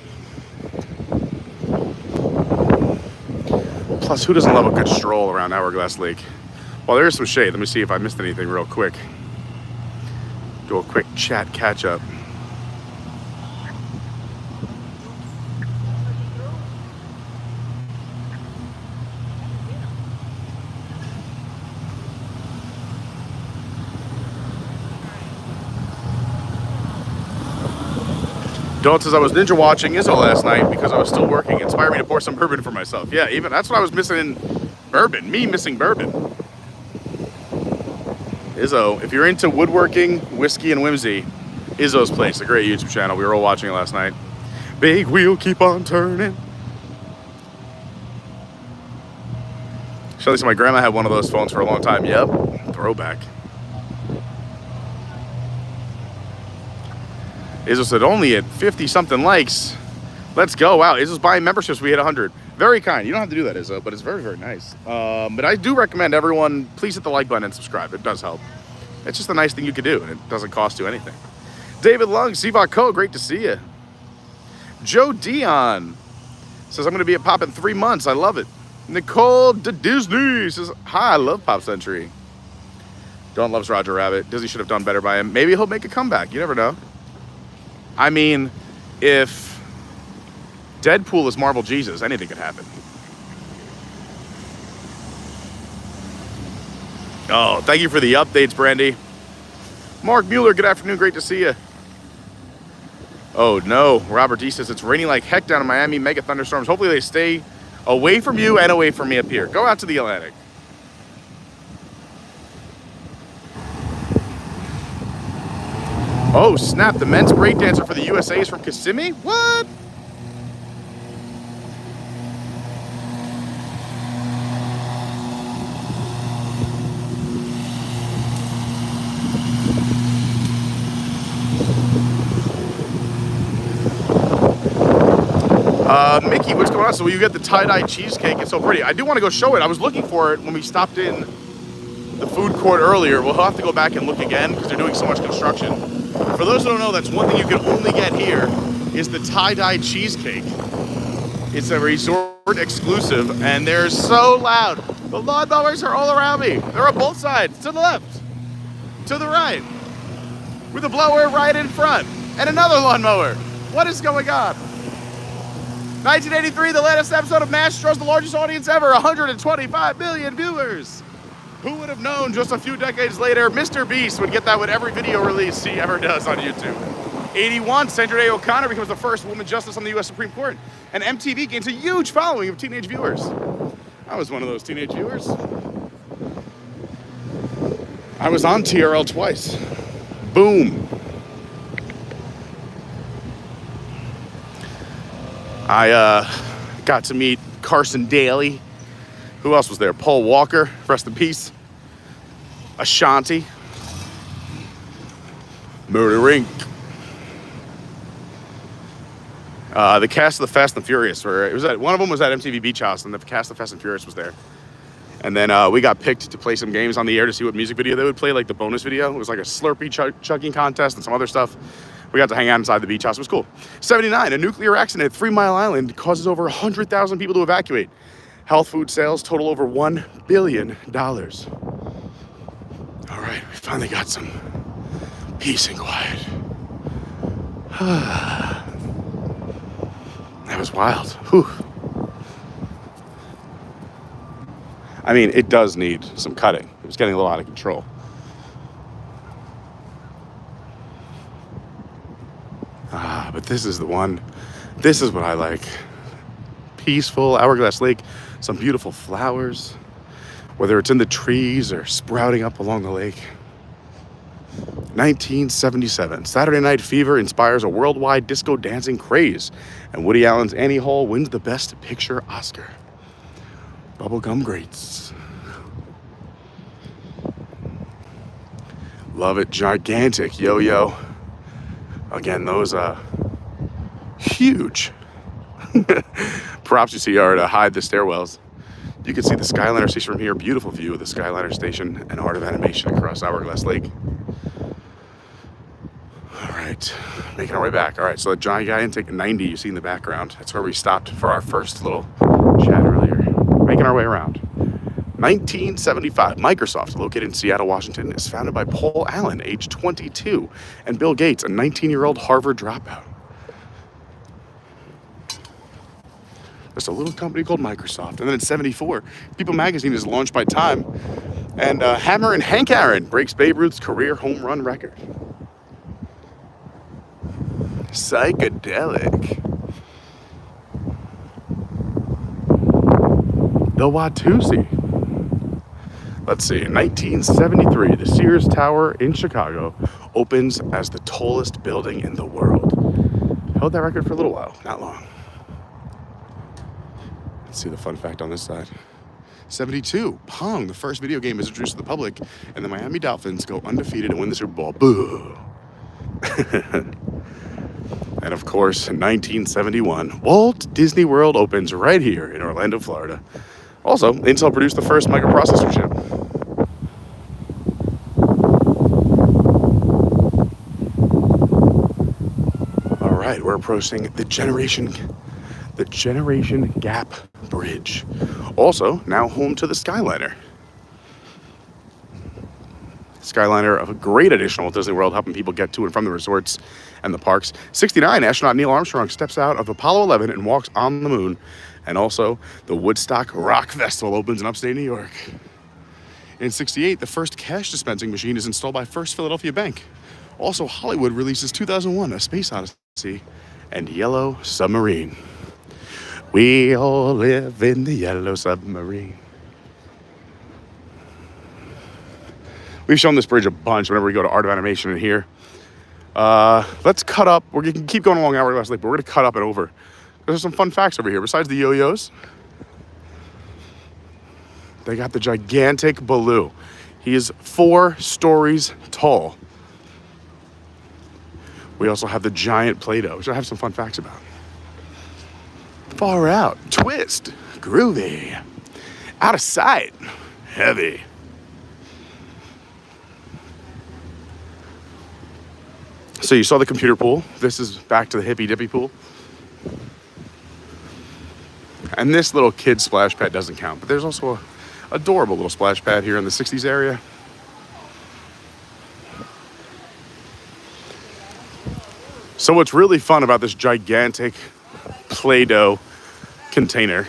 Plus, who doesn't love a good stroll around Hourglass Lake? Well, there is some shade. Let me see if I missed anything real quick. Do a quick chat catch up. Dawn says, I was ninja watching Izzo last night because I was still working. It inspired me to pour some bourbon for myself. Yeah, even that's what I was missing in bourbon. Me missing bourbon. Izzo, if you're into woodworking, whiskey, and whimsy, Izzo's Place, a great YouTube channel. We were all watching it last night. Big wheel, keep on turning. Shelly said, my grandma had one of those phones for a long time. Yep, throwback. Izzo said, only at 50-something likes. Let's go. Wow, Izzo's buying memberships. We hit 100. Very kind. You don't have to do that, Izzo, but it's very, very nice. But I do recommend everyone, please hit the like button and subscribe. It does help. It's just a nice thing you could do, and it doesn't cost you anything. David Lung, Sivak Co., great to see you. Joe Dion says, I'm going to be at Pop in 3 months. I love it. Nicole Disney says, hi, I love Pop Century. Dawn loves Roger Rabbit. Disney should have done better by him. Maybe he'll make a comeback. You never know. I mean, if Deadpool is Marvel Jesus, anything could happen. Oh, thank you for the updates, Brandy. Mark Mueller, good afternoon. Great to see you. Oh, no. Robert D says, it's raining like heck down in Miami. Mega thunderstorms. Hopefully they stay away from you and away from me up here. Go out to the Atlantic. Oh, snap. The men's breakdancer for the USA is from Kissimmee? What? Mickey, what's going on? So you get the tie-dye cheesecake. It's so pretty. I do want to go show it. I was looking for it when we stopped in the food court earlier. We'll have to go back and look again because they're doing so much construction. For those who don't know, that's one thing you can only get here is the tie-dye cheesecake. It's a resort exclusive, and they're so loud. The lawnmowers are all around me. They're on both sides, to the left, to the right, with a blower right in front, and another lawnmower. What is going on? 1983, the latest episode of MASH draws the largest audience ever, 125 million viewers. Who would have known just a few decades later, Mr. Beast would get that with every video release he ever does on YouTube? '81, Sandra Day O'Connor becomes the first woman justice on the U.S. Supreme Court. And MTV gains a huge following of teenage viewers. I was one of those teenage viewers. I was on TRL twice. Boom. I got to meet Carson Daly. Who else was there? Paul Walker, rest in peace. Ashanti. Murder Inc. The cast of the Fast and Furious one of them was at MTV Beach House, and the cast of Fast and Furious was there. And then we got picked to play some games on the air to see what music video they would play, like the bonus video. It was like a Slurpee chugging contest and some other stuff. We got to hang out inside the beach house. It was cool. 79, a nuclear accident at 3 Mile Island causes over 100,000 people to evacuate. Health food sales total over $1 billion. All right, we finally got some peace and quiet. That was wild. Whew. I mean, it does need some cutting. It was getting a little out of control. But this is the one. This is what I like. Peaceful Hourglass Lake, some beautiful flowers, whether it's in the trees or sprouting up along the lake. 1977, Saturday Night Fever inspires a worldwide disco dancing craze, and Woody Allen's Annie Hall wins the Best Picture Oscar. Bubblegum greats. Love it, gigantic yo-yo. Again, those huge. Props you see are to hide the stairwells. You can see the Skyliner station from here. Beautiful view of the Skyliner station and Art of Animation across Hourglass Lake. All right, making our way back. All right, so the gigantic 90 you see in the background, that's where we stopped for our first little chat earlier. Making our way around. 1975, Microsoft, located in Seattle, Washington, is founded by Paul Allen, age 22, and Bill Gates, a 19-year-old Harvard dropout. Just a little company called Microsoft. And then in 74, People magazine is launched by Time, and Hammer and Hank Aaron breaks Babe Ruth's career home run record. Psychedelic. The Watusi. Let's see, in 1973, the Sears Tower in Chicago opens as the tallest building in the world. Held that record for a little while, not long. Let's see the fun fact on this side. 72, Pong, the first video game, is introduced to the public, and the Miami Dolphins go undefeated and win the Super Bowl. Boo! And of course, in 1971, Walt Disney World opens right here in Orlando, Florida. Also, Intel produced the first microprocessor chip. All right, we're approaching the Generation Gap Bridge. Also, now home to the Skyliner. Skyliner, a great addition to Disney World, helping people get to and from the resorts and the parks. 69, astronaut Neil Armstrong steps out of Apollo 11 and walks on the moon. And also, the Woodstock Rock Festival opens in upstate New York. In 68, the first cash dispensing machine is installed by First Philadelphia Bank. Also, Hollywood releases 2001, A Space Odyssey, and Yellow Submarine. We all live in the Yellow Submarine. We've shown this bridge a bunch whenever we go to Art of Animation in here. Let's cut up. We can keep going along Hourglass Lake, but we're going to cut up and over. There's some fun facts over here. Besides the yo-yos, they got the gigantic Baloo. He is 4 stories tall. We also have the giant Play-Doh, which I have some fun facts about. Far out, twist, groovy, out of sight, heavy. So you saw the computer pool. This is back to the hippy dippy pool. And this little kid splash pad doesn't count, but there's also a adorable little splash pad here in the 60s area. So what's really fun about this gigantic Play-Doh container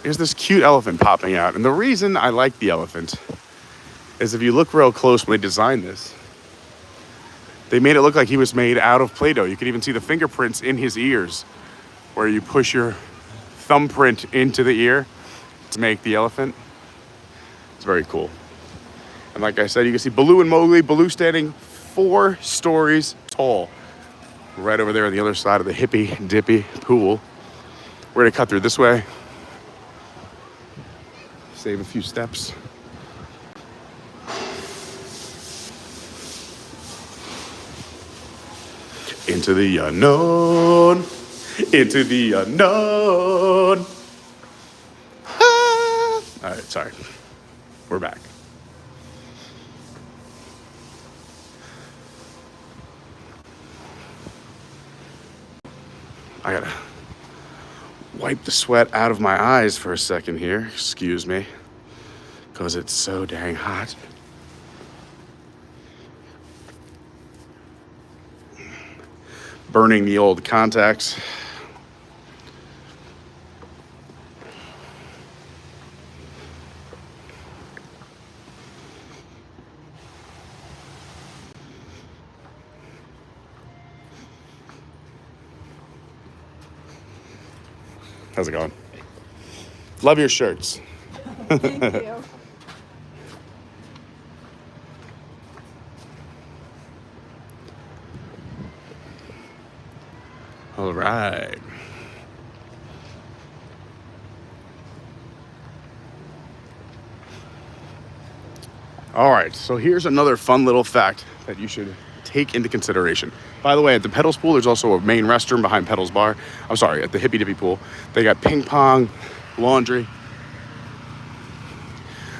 is this cute elephant popping out. And the reason I like the elephant is if you look real close when they designed this, They made it look like he was made out of Play-Doh. You could even see the fingerprints in his ears, where you push your thumbprint into the ear to make the elephant. It's very cool. And like I said, you can see Baloo and Mowgli. Baloo standing 4 stories tall, right over there on the other side of the hippy dippy pool. We're gonna cut through this way. Save a few steps. Into the unknown. Into the unknown. Ah. All right, sorry. We're back. I gotta wipe the sweat out of my eyes for a second here. Excuse me. Because it's so dang hot. Burning the old contacts. How's it going? Love your shirts. Thank you. All right. All right, so here's another fun little fact that you should take into consideration. By the way, at the Petals pool, there's also a main restroom behind Petals bar. I'm sorry, at the Hippy Dippy pool. They got ping pong, laundry.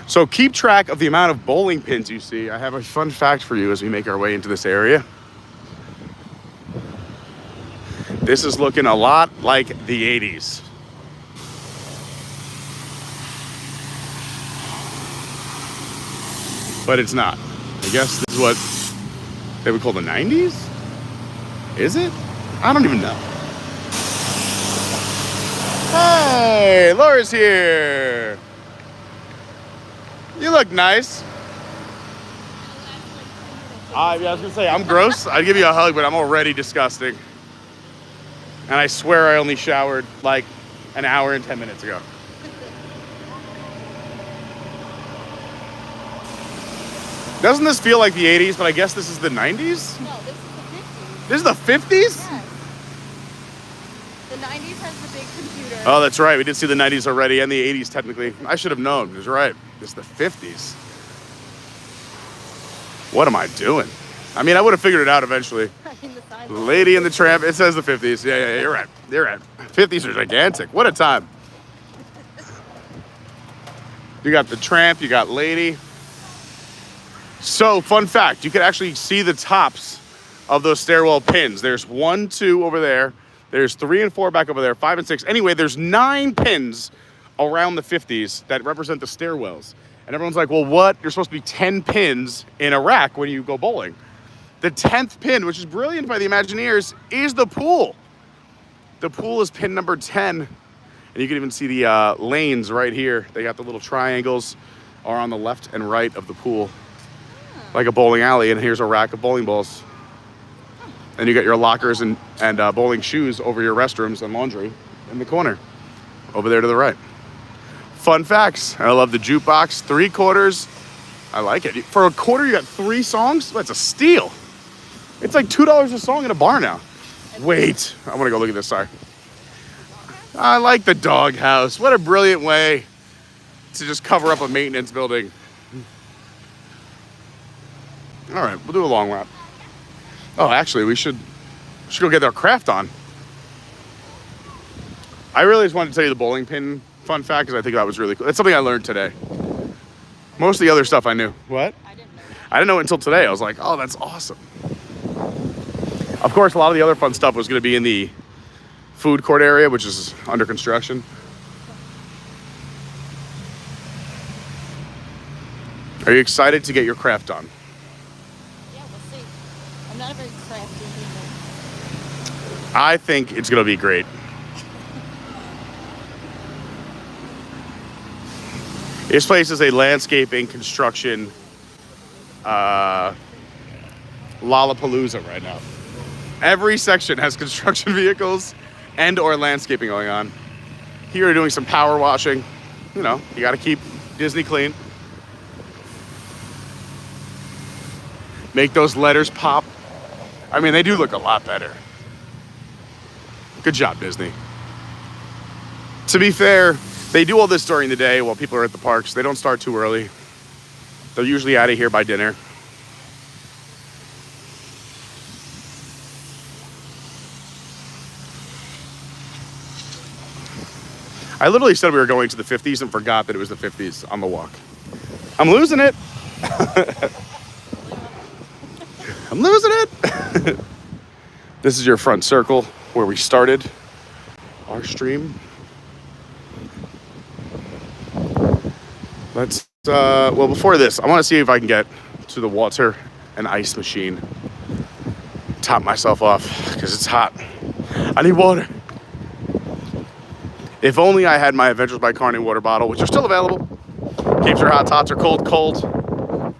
So keep track of the amount of bowling pins you see. I have a fun fact for you as we make our way into this area. This is looking a lot like the 80s. But it's not. I guess this is what they would call the 90s? Is it? I don't even know. Hey, Laura's here. You look nice. I was gonna say, I'm gross. I'd give you a hug, but I'm already disgusting. And I swear I only showered like an hour and 10 minutes ago. Doesn't this feel like the 80s, but I guess this is the 90s? No, this is the 50s. This is the 50s? Yes. The 90s has the big computer. Oh, that's right. We did see the 90s already and the 80s technically. I should have known. That's right. This is the 50s. What am I doing? I mean, I would have figured it out eventually. Lady and the Tramp. It says the 50s. Yeah, you're right. You're right. 50s are gigantic. What a time. You got the Tramp. You got Lady. So, fun fact. You can actually see the tops of those stairwell pins. There's 1, 2 over there. There's 3 and 4 back over there. 5 and 6. Anyway, there's 9 pins around the 50s that represent the stairwells. And everyone's like, well, what? You're supposed to be 10 pins in a rack when you go bowling. The 10th pin, which is brilliant by the Imagineers, is the pool. The pool is pin number 10. And you can even see the lanes right here. They got the little triangles are on the left and right of the pool. Like a bowling alley. And here's a rack of bowling balls. And you got your lockers and bowling shoes over your restrooms and laundry in the corner. Over there to the right. Fun facts. I love the jukebox. 3 quarters. I like it. For a quarter, you got 3 songs? That's a steal. It's like $2 a song in a bar now. Wait. I want to go look at this. Sorry. I like the doghouse. What a brilliant way to just cover up a maintenance building. All right. We'll do a long lap. Oh, actually, we should go get our craft on. I really just wanted to tell you the bowling pin fun fact because I think that was really cool. That's something I learned today. Most of the other stuff I knew. What? I didn't know that. I didn't know it until today. I was like, oh, that's awesome. Of course, a lot of the other fun stuff was going to be in the food court area, which is under construction. Are you excited to get your craft on? Yeah, we'll see. I'm not a very crafty human. I think it's going to be great. This place is a landscaping construction Lollapalooza right now. Every section has construction vehicles and or landscaping going on. Here we're doing some power washing. You know, you got to keep Disney clean. Make those letters pop. I mean, they do look a lot better. Good job, Disney. To be fair, they do all this during the day while people are at the parks. They don't start too early. They're usually out of here by dinner. I literally said we were going to the 50s and forgot that it was the 50s on the walk. I'm losing it. I'm losing it. This is your front circle where we started our stream. Let's, well, before this, I want to see if I can get to the water and ice machine. Top myself off because it's hot. I need water. If only I had my Adventures by Carney water bottle, which are still available. Keeps your hot tots or cold.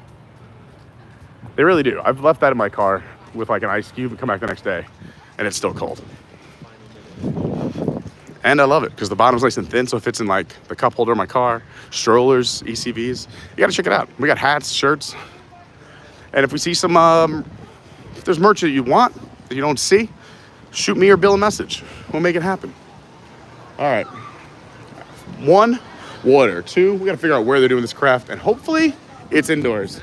They really do. I've left that in my car with like an ice cube and come back the next day and it's still cold. And I love it because the bottom's nice and thin, so it fits in like the cup holder of my car, strollers, ECVs. You gotta check it out. We got hats, shirts. And if we see some, if there's merch that you want, that you don't see, shoot me or Bill a message. We'll make it happen. All right. 1, water. 2, we gotta figure out where they're doing this craft, and hopefully it's indoors.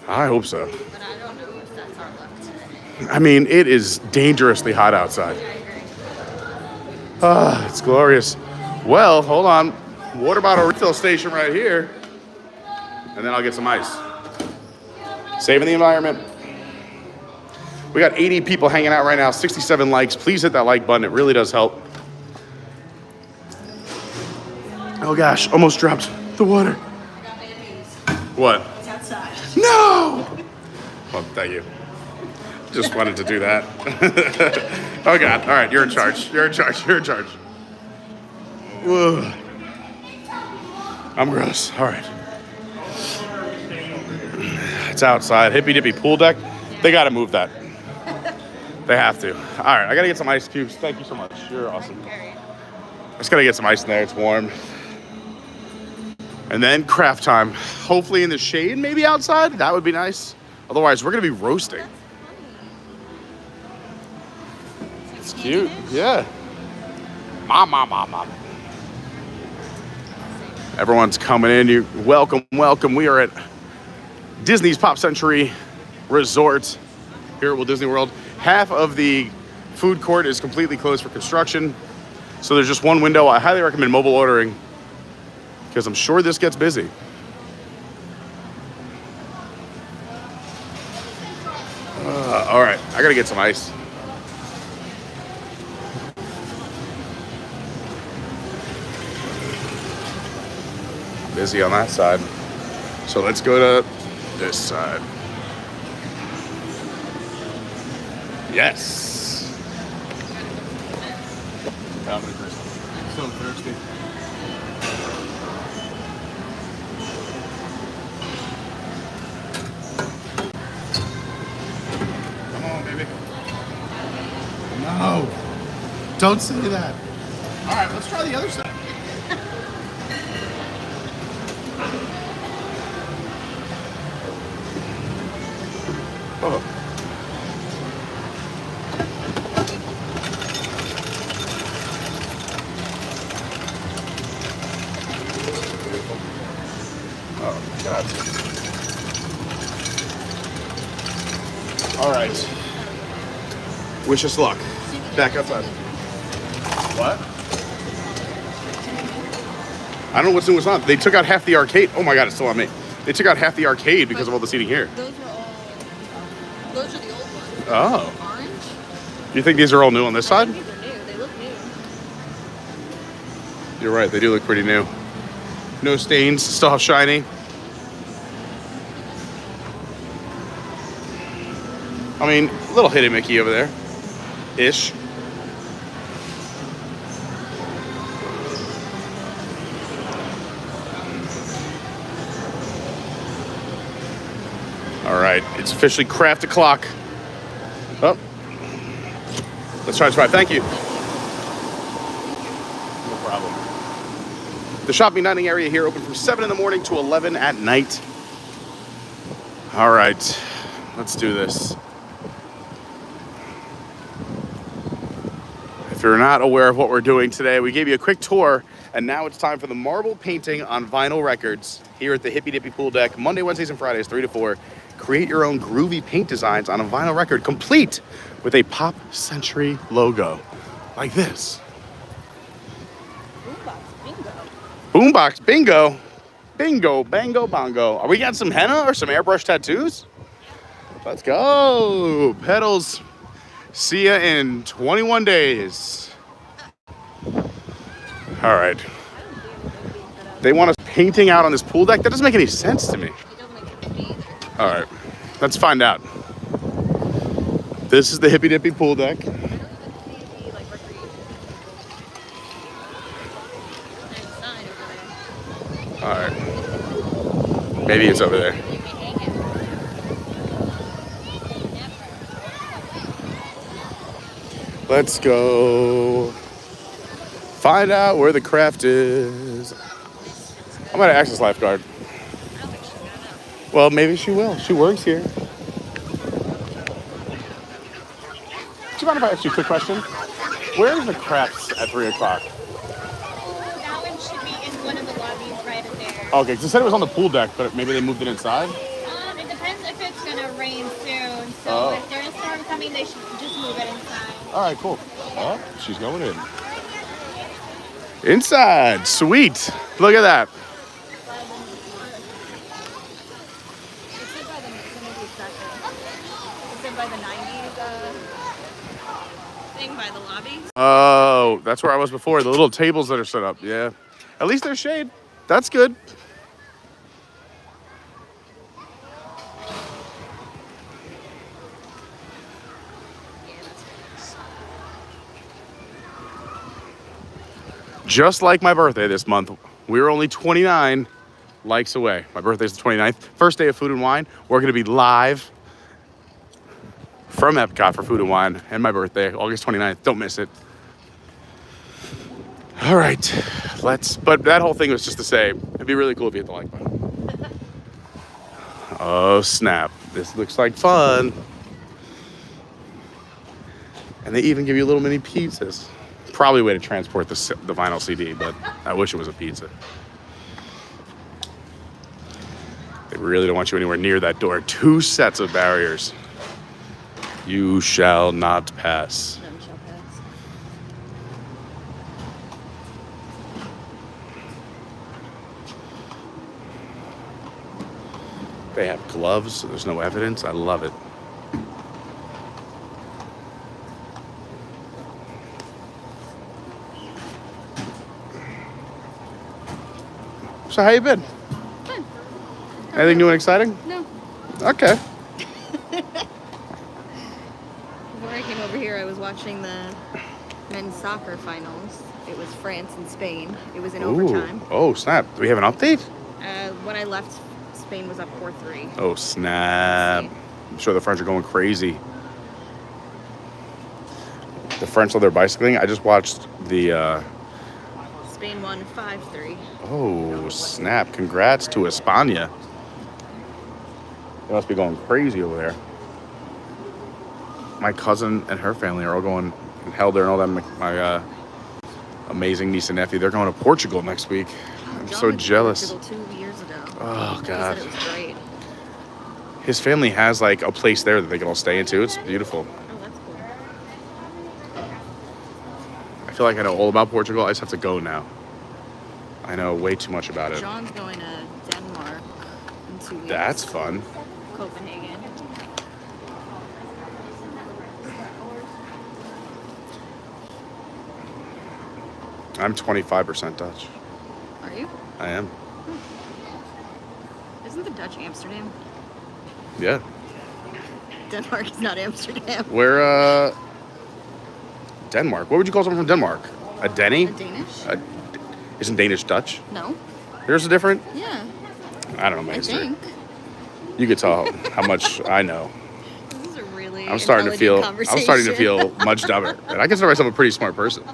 I hope so. But I don't know if that's our luck today. I mean, it is dangerously hot outside. Ah, it's glorious. Well, hold on. Water bottle refill station right here. And then I'll get some ice. Saving the environment. We got 80 people hanging out right now, 67 likes. Please hit that like button. It really does help. Oh gosh, almost dropped the water. I got bad news. What? It's outside. No! Well, thank you. Just wanted to do that. Oh God, all right, you're in charge. You're in charge, you're in charge. Whoa. I'm gross, all right. It's outside, hippy dippy pool deck. They gotta move that. They have to. All right, I gotta get some ice cubes. Thank you so much, you're awesome. I just gotta get some ice in there, it's warm. And then craft time. Hopefully in the shade, maybe outside. That would be nice. Otherwise, we're gonna be roasting. It's cute, yeah. Mom. Everyone's coming in. You welcome. We are at Disney's Pop Century Resort here at Walt Disney World. Half of the food court is completely closed for construction. So there's just one window. I highly recommend mobile ordering because I'm sure this gets busy. All right, I gotta get some ice. Busy on that side. So let's go to this side. Yes. I'm so thirsty. Come on, baby. No. Don't say that. All right, let's try the other side. Oh. Oh, God. All right. Wish us luck. Back outside. What? I don't know what's new, what's not. They took out half the arcade. Oh my God, it's still on me. They took out half the arcade because of all the seating here. Those are the old ones. Oh. Orange. You think these are all new on this side? These are new. They look new. You're right, they do look pretty new. No stains, still have shiny. I mean, a little hidden Mickey over there. Ish. All right. right, it's officially craft o'clock. Oh, let's try to survive. Thank you. No problem. The shopping dining area here open from 7 in the morning to 11 at night. All right, let's do this. If you're not aware of what we're doing today, we gave you a quick tour, and now it's time for the marble painting on vinyl records here at the Hippy Dippy Pool Deck, Monday, Wednesdays, and Fridays, 3 to 4. Create your own groovy paint designs on a vinyl record, complete with a Pop Century logo, like this. Boombox bingo. Boombox bingo. Bingo, bango, bongo. Are we getting some henna or some airbrush tattoos? Let's go. Pedals. See ya in 21 days. All right. They want us painting out on this pool deck? That doesn't make any sense to me. All right, let's find out. This is the Hippy Dippy Pool Deck. All right. Maybe it's over there. Let's go find out where the craft is. I'm gonna ask this lifeguard. Well, maybe she will. She works here. Do you mind if I ask you a quick question? Where is the crafts at 3 o'clock? That one should be in one of the lobbies right in there. Okay, because it said it was on the pool deck, but maybe they moved it inside? It depends if it's gonna rain soon. So if there's a storm coming, they should just move it inside. All right, cool. Oh, she's going in. Inside, sweet. Look at that. By the 90s thing by the lobby. Oh, that's where I was before. The little tables that are set up. Yeah. At least there's shade. That's good. Just like my birthday this month, we were only 29 likes away. My birthday's the 29th. First day of Food and Wine. We're going to be live from Epcot for Food and Wine and my birthday, August 29th. Don't miss it. All right, but that whole thing was just to say, it'd be really cool if you hit the like button. Oh, snap. This looks like fun. And they even give you little mini pizzas. Probably a way to transport the vinyl CD, but I wish it was a pizza. They really don't want you anywhere near that door. 2 sets of barriers. You shall not pass. None shall pass. They have gloves, so there's no evidence. I love it. So how you been? Fun. Anything new and exciting? No. Okay. Before I came over here, I was watching the men's soccer finals. It was France and Spain. It was in overtime. Oh, snap. Do we have an update? When I left, Spain was up 4-3. Oh, snap. I'm sure the French are going crazy. The French on their bicycling. I just watched the... Spain won 5-3. Oh, snap. Congrats to España. They must be going crazy over there. My cousin and her family are all going, and Helder and all them, my amazing niece and nephew, they're going to Portugal next week. I'm so jealous. Portugal 2 years ago. Oh, God. He said it was great. His family has like a place there that they can all stay into. It's beautiful. Oh, that's cool. I feel like I know all about Portugal. I just have to go now. I know way too much about it. John's going to Denmark in 2 weeks. That's fun. Copenhagen. I'm 25% Dutch. Are you? I am. Isn't the Dutch Amsterdam? Yeah. Denmark is not Amsterdam. Where, Denmark. What would you call someone from Denmark? A Denny? A Danish? Isn't Danish Dutch? No. There's a different? Yeah. I don't know my I history. think. You could tell how much I know. This is a really I'm starting to feel. conversation. I'm starting to feel much dumber, and I consider myself a pretty smart person.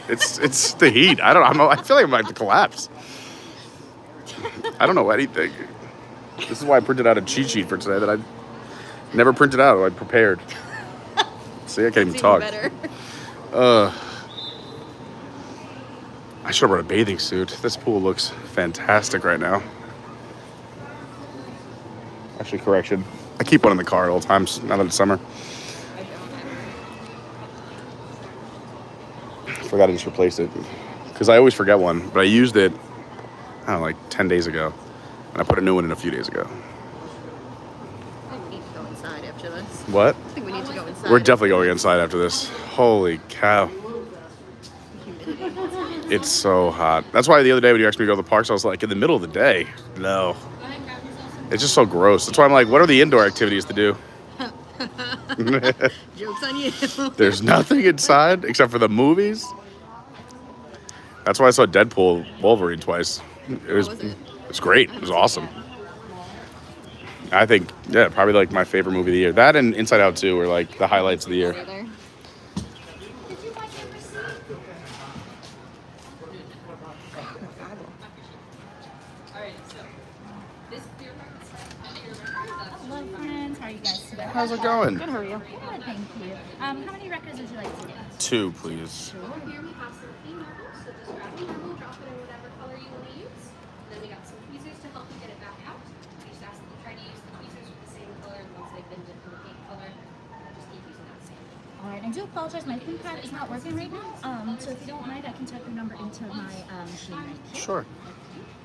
It's the heat. I feel like I'm about to collapse. I don't know anything. This is why I printed out a cheat sheet for today that I never printed out. I prepared. See, I can't even talk. Better. I should have brought a bathing suit. This pool looks fantastic right now. Actually, correction. I keep one in the car at all times now that it's summer. I forgot to just replace it because I always forget one, but I used it, I don't know, like 10 days ago, and I put a new one in a few days ago. I think we need to go inside after this. What? I think we need to go inside. We're definitely going inside after this. Holy cow. It's so hot. That's why the other day when you asked me to go to the parks, I was like, in the middle of the day? No. It's just so gross. That's why I'm like, what are the indoor activities to do? Joke's on you. There's nothing inside except for the movies. That's why I saw Deadpool Wolverine twice. It was great. It was awesome. I think, yeah, probably like my favorite movie of the year. That and Inside Out 2 were like the highlights of the year. How's it going? Good, how are you? Good, thank you. How many records would you like to get? 2, please. Here we have some clean marbles, so just grab a marble, drop it in whatever color you want to use. And then we got some tweezers to help you get it back out. We just ask that you try to use the tweezers with the same color, and once they've been dipped in the paint color, just keep using that same. All right, I do apologize. My pin pad is not working right now. So if you don't mind, I can type your number into my machine right here. Sure.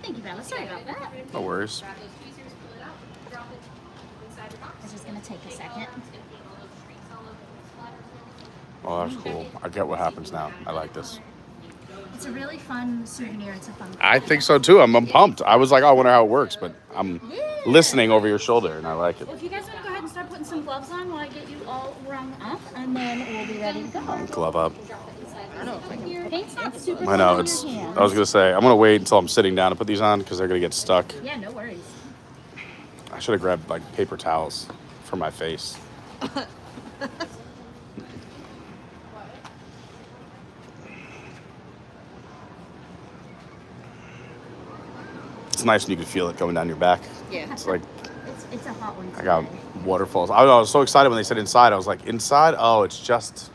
Thank you, Bella. Sorry about that. No worries. Grab those tweezers, pull it out, drop it inside your box. It's just going to take a second. Oh, that's cool. I get what happens now. I like this. It's a really fun souvenir. It's a fun. I think so too. I'm pumped. I was like, oh, I wonder how it works, but I'm listening over your shoulder, and I like it. Well, if you guys want to go ahead and start putting some gloves on while I get you all rung up, and then we'll be ready to go. Glove up. Paint's not super I know. thin It's. on your hands. I was gonna say I'm gonna wait until I'm sitting down to put these on because they're gonna get stuck. Yeah, no worries. I should have grabbed like paper towels for my face. It's nice when you can feel it going down your back. Yeah. It's like It's a hot one. I got waterfalls. I was so excited when they said inside. I was like, inside? Oh, it's just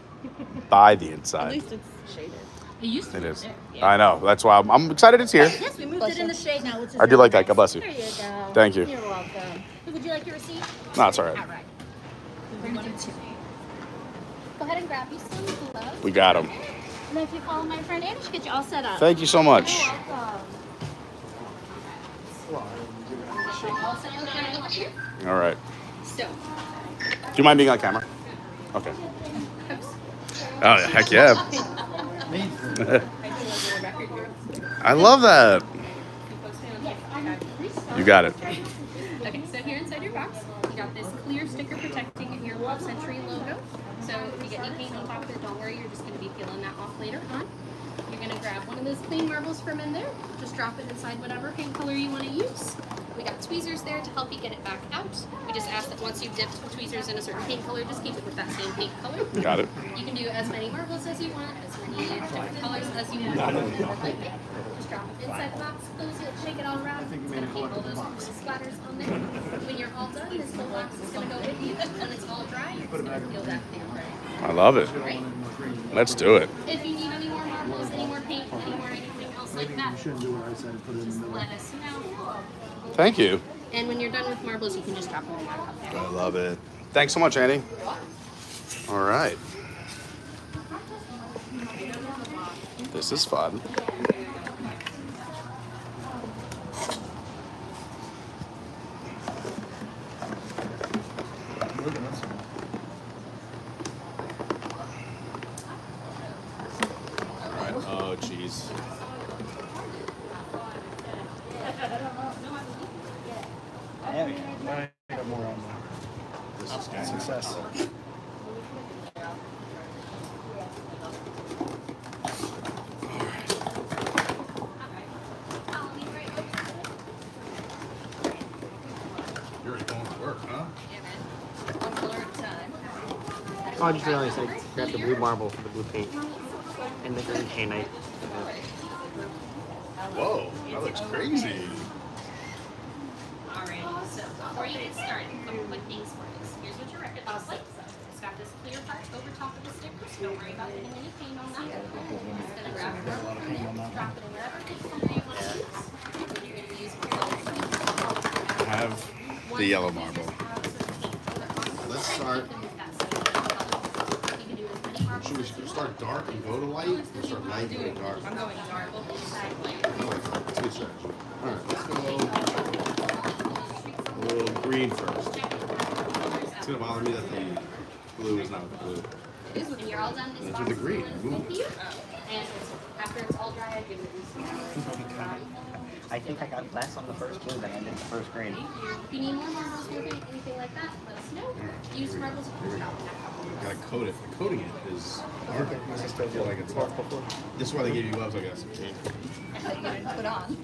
by the At inside. least it's shaded. It used to It be is. there. Yeah. I know. That's why I'm excited it's here. Yes, we moved it in the shade now. Which is I do really like that. nice. God bless you. There you go. Thank you. You're welcome. Would you like your receipt? No, it's all right. All right. We're going to do 2. Go ahead and grab you some gloves. We got them. And then if you follow my friend Annie, she'll get you all set up. Thank you so much. You're welcome. All right. So, Do you mind being on camera? Okay. Oh, heck yeah. I love that. You got it. okay, so here inside your box, you got this clear sticker protecting your Love Century logo. So if you get any paint on top of it, don't worry, you're just going to be peeling that off later on. You're going to grab one of those clean marbles from in there, just drop it inside whatever paint color you want to use. We got tweezers there to help you get it back out. We just ask that once you've dipped the tweezers in a certain paint color, just keep it with that same paint color. Got it. You can do as many marbles as you want, as many different colors as you want. Just drop it inside the box, close it, shake it all around. It's going to paint all those splatters on there. When you're all done, this whole box is going to go with you. When it's all dry, you're just going to peel that paint right. I love it. Right? Let's do it. If you need any more marbles, any more paint, any more anything else like that, just let us know. Thank you. And when you're done with marbles, you can just drop them in that cup. I love it. Thanks so much, Annie. All right. This is fun. All right. Oh, jeez. I got more on This is good. success. Oh, I just realized I grabbed the blue marble for the blue paint and the green canite. Whoa, that looks crazy. Alright, so before you get started, a couple quick things for this. Here's what your record looks like. It's got this clear part over top of the sticker, so don't worry about getting any paint on that. I'm just gonna grab it, drop it in wherever fits under you want to use. You're gonna use I have the yellow marble. Let's start. Should we start dark and go to light, or start light and go to dark? I'm going dark. That's a good strategy. All right, let's go a little green first. It's gonna bother me that the blue is not with the blue. When you're all done, this Let's box do the green. is Ooh. with you. And after it's all dry, I give it I think I got less on the first blue than I did the first green. If you need more marbles, anything like that, let us know. Use marbles if you're not. Gotta coat it. Coating it is hard. I still feel like it's hard. This is why they gave you gloves, I guess. I thought you were gonna put on.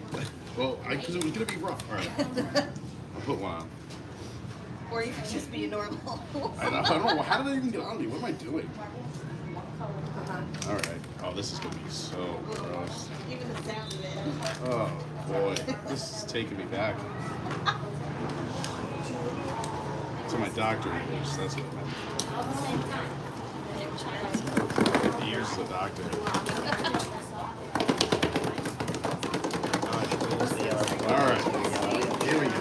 Well, because it was gonna be rough. All right, I'll put one on. Or you could just be a normal. I don't know. How did I even get on me? What am I doing? All right. Oh, this is gonna be so gross. Even the sound of it. Oh boy, this is taking me back to my doctor years. That's what I meant. Years as a doctor. All right, here we go.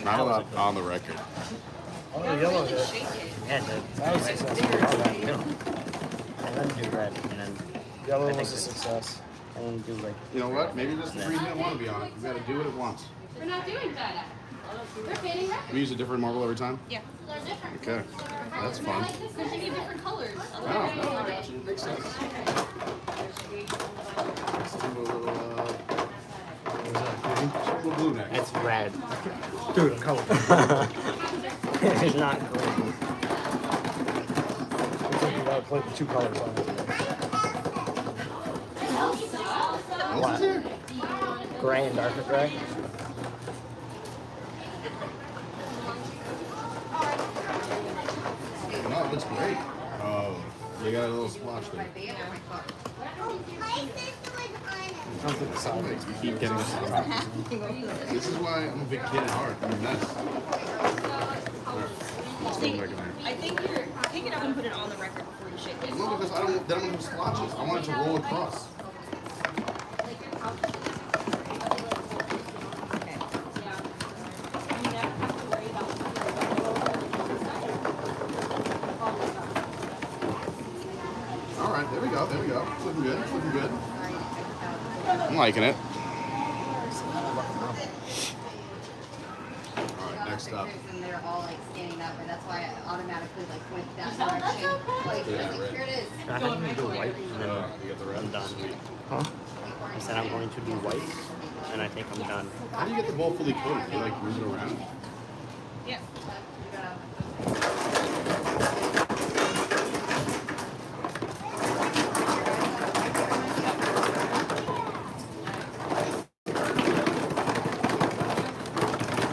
Not allowed on the record. Oh, the yellow hit. Yeah, that was successful. And then do red, and then Yellow was a success. and then do like. You know what? Maybe this is the green didn't want to be on it. You got to do it at once. We're not doing that. We're painting records. We use a different marble every time. Yeah. They're different. Okay, that's fun. Like this, there's any different colors. Oh, no, I got you. Makes sense. Let's do a little, little blue next. It's red. Dude, color. It's not green. I think you gotta play the two colors on it. What? Here? Gray and darker gray. No, it looks great. Oh, you got a little splotch there. Comes to the side. You keep getting this. This is why I'm a big kid at heart. I'm a mess. Alright, let's go back in there. I think you're pick it up and put it on the record before you shake it. No, because I don't. Then I'm gonna have splotches. I want it to roll across. All right, there we go. There we go. It's looking good. It's looking good. I'm liking it. All right, next up. And they're all like standing that way. That's why I automatically like went that direction. Like, Yeah, like, right. here it is. I think I'm gonna do white, and then You got the red. I'm done. Huh? I said I'm going to do white, and I think I'm done. How do you get the bowl fully coated? Do you like move it around? Yeah.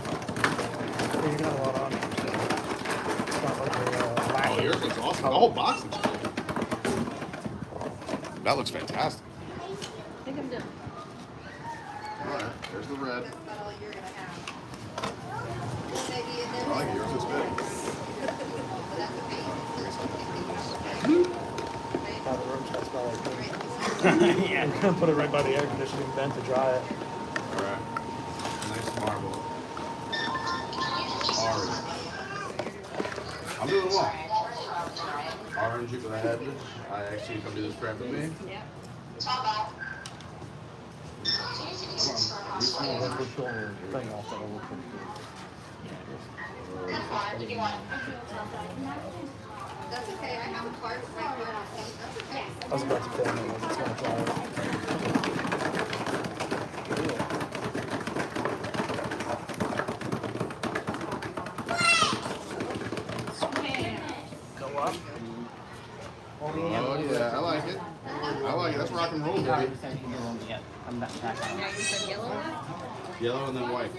You got a lot on it. It's not like a Oh, lack. yours looks awesome. The whole box looks good. That looks fantastic. I think I'm done. All right, there's the red. That's about all you're gonna have. Maybe it I like it. Yours looks good. but that's okay. Now the room's got smell like pink. Yeah. I'm gonna put it right by the air conditioning vent to dry it. All right. Nice marble. Orange. I'm doing them all. Orange, you go ahead. I actually come do this crap with me. Yeah. Come on. You smell Let's it. put the thing off that will put That's okay. I have a card right here. That's okay. I was about to film it. It's gonna dry it. No, you said you won't yet. I'm back on. Yeah, you said yellow? Yellow and then white.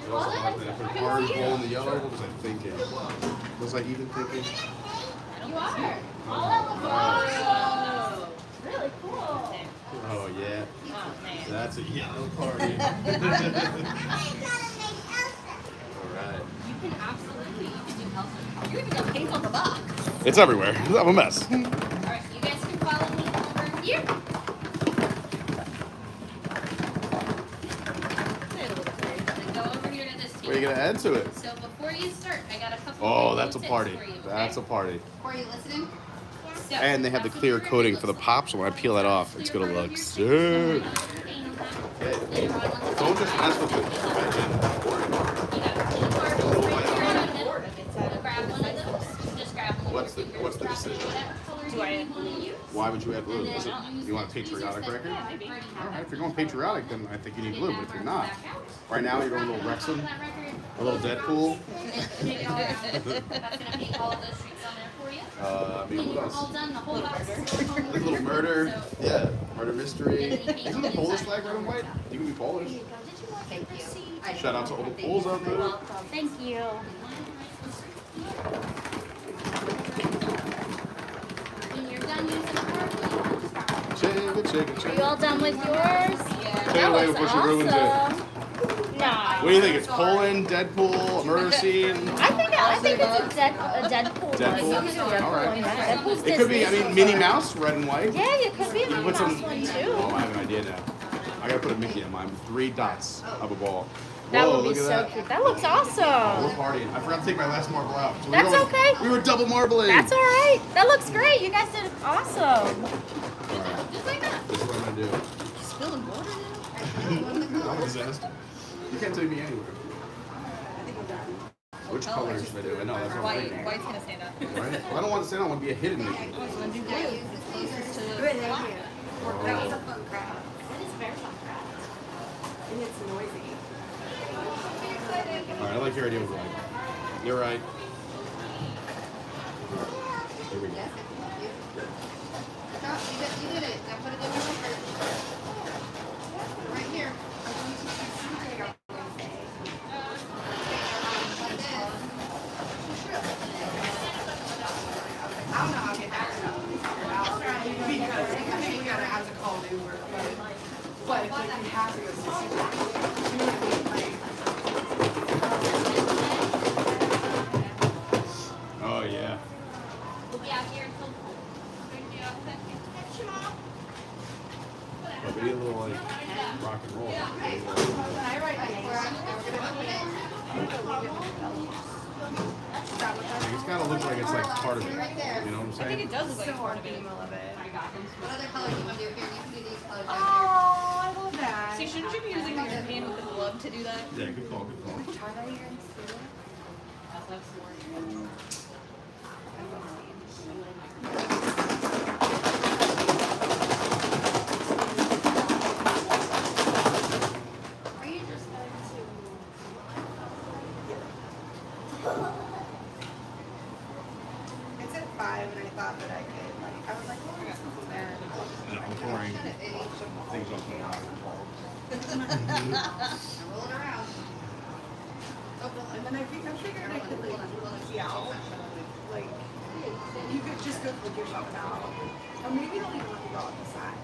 I put a orange bowl in the yellow. What was I thinking? Was I even thinking? You are. Really cool. Oh yeah. That's a yellow party. All right. You can absolutely, you can do health. You even got paint on the box. It's everywhere. I'm a mess. All right, you guys can follow me over here. Then go over here to this What are you table. gonna add to it? So before you start, I got a couple. Oh, of that's a tips party. for you, okay? That's a party. Are you listening? So, And they have the that's what clear your coating ribbon for the looks pop, so when I peel that off, it's gonna Clear part of look your sick. face. Okay. Later on, once it's Don't all just done, mess with it. you have two marbles right here on the middle. Grab one of those. Just grab one. What's the decision? Do I use? Why would you add blue? Is it, you want a patriotic record? All right, if you're going patriotic, then I think you need blue. But if you're not, right now you're going a little Wrexham, a little Deadpool. That's gonna paint all of those streaks on there for you. I mean, When what you're else? all done, the whole box is Like a little murder. Yeah, murder mystery. Isn't the Polish flag red and white? You can be Polish. Thank you. Shout out to all the Poles out there. Thank you. When you're done using the board, you just drop it. Shake it, shake it, Are shake you it. all done with yours? Stay away before she ruins it. No. What do you think? It's Poland, Deadpool, a murder scene? I think it's a Deadpool. Deadpool? All right. Deadpool's It could be, I Disney. mean, Minnie Mouse, red and white. Yeah, it could be a Minnie Put some. Mouse one Oh, too. I have an idea now. I gotta put a Mickey on mine with 3 dots of a ball. That Whoa, would be look at so that. cute. That looks Oh, awesome. we're partying. I forgot to take my last marble out. So That's okay. We were double marbling. That's all right. That looks great. You guys did awesome. All right. This is what I'm gonna do. Spilling water now? I'm a disaster. You can't take me anywhere. Which color should I do? I know that's what I'm White. thinking. White's gonna stand up. Right? Well, I don't want to stand. I want to be a hidden Mickey. I was gonna do blue. Closest to the Good idea. black. That was a fun crowd. That is very fun. And it's noisy. All right, I like your idea with white. You're right. Here we go. Yes, you did it. Now put it in your record. Right here. I don't know how to get that stuff figured out because I think we gotta have to call an Uber, but if we have to go see Oh yeah. We'll be out here until. But we need a little like rock and roll. It's gotta look like it's like part of it. You know what I'm I think saying? it does look like part of it. What other color do you want to do? Here, you can do these colors. Oh, I love that. See, shouldn't you be using your hand with the glove to do that? Yeah, good call, good call. It's at 5 and I thought that I could, like, I was like, oh, this is there. No, I'm pouring things off my Roll it around. And then I figured I could, like, yell. Like, you could just go flick yourself out. Or maybe they'll even let you go on the side.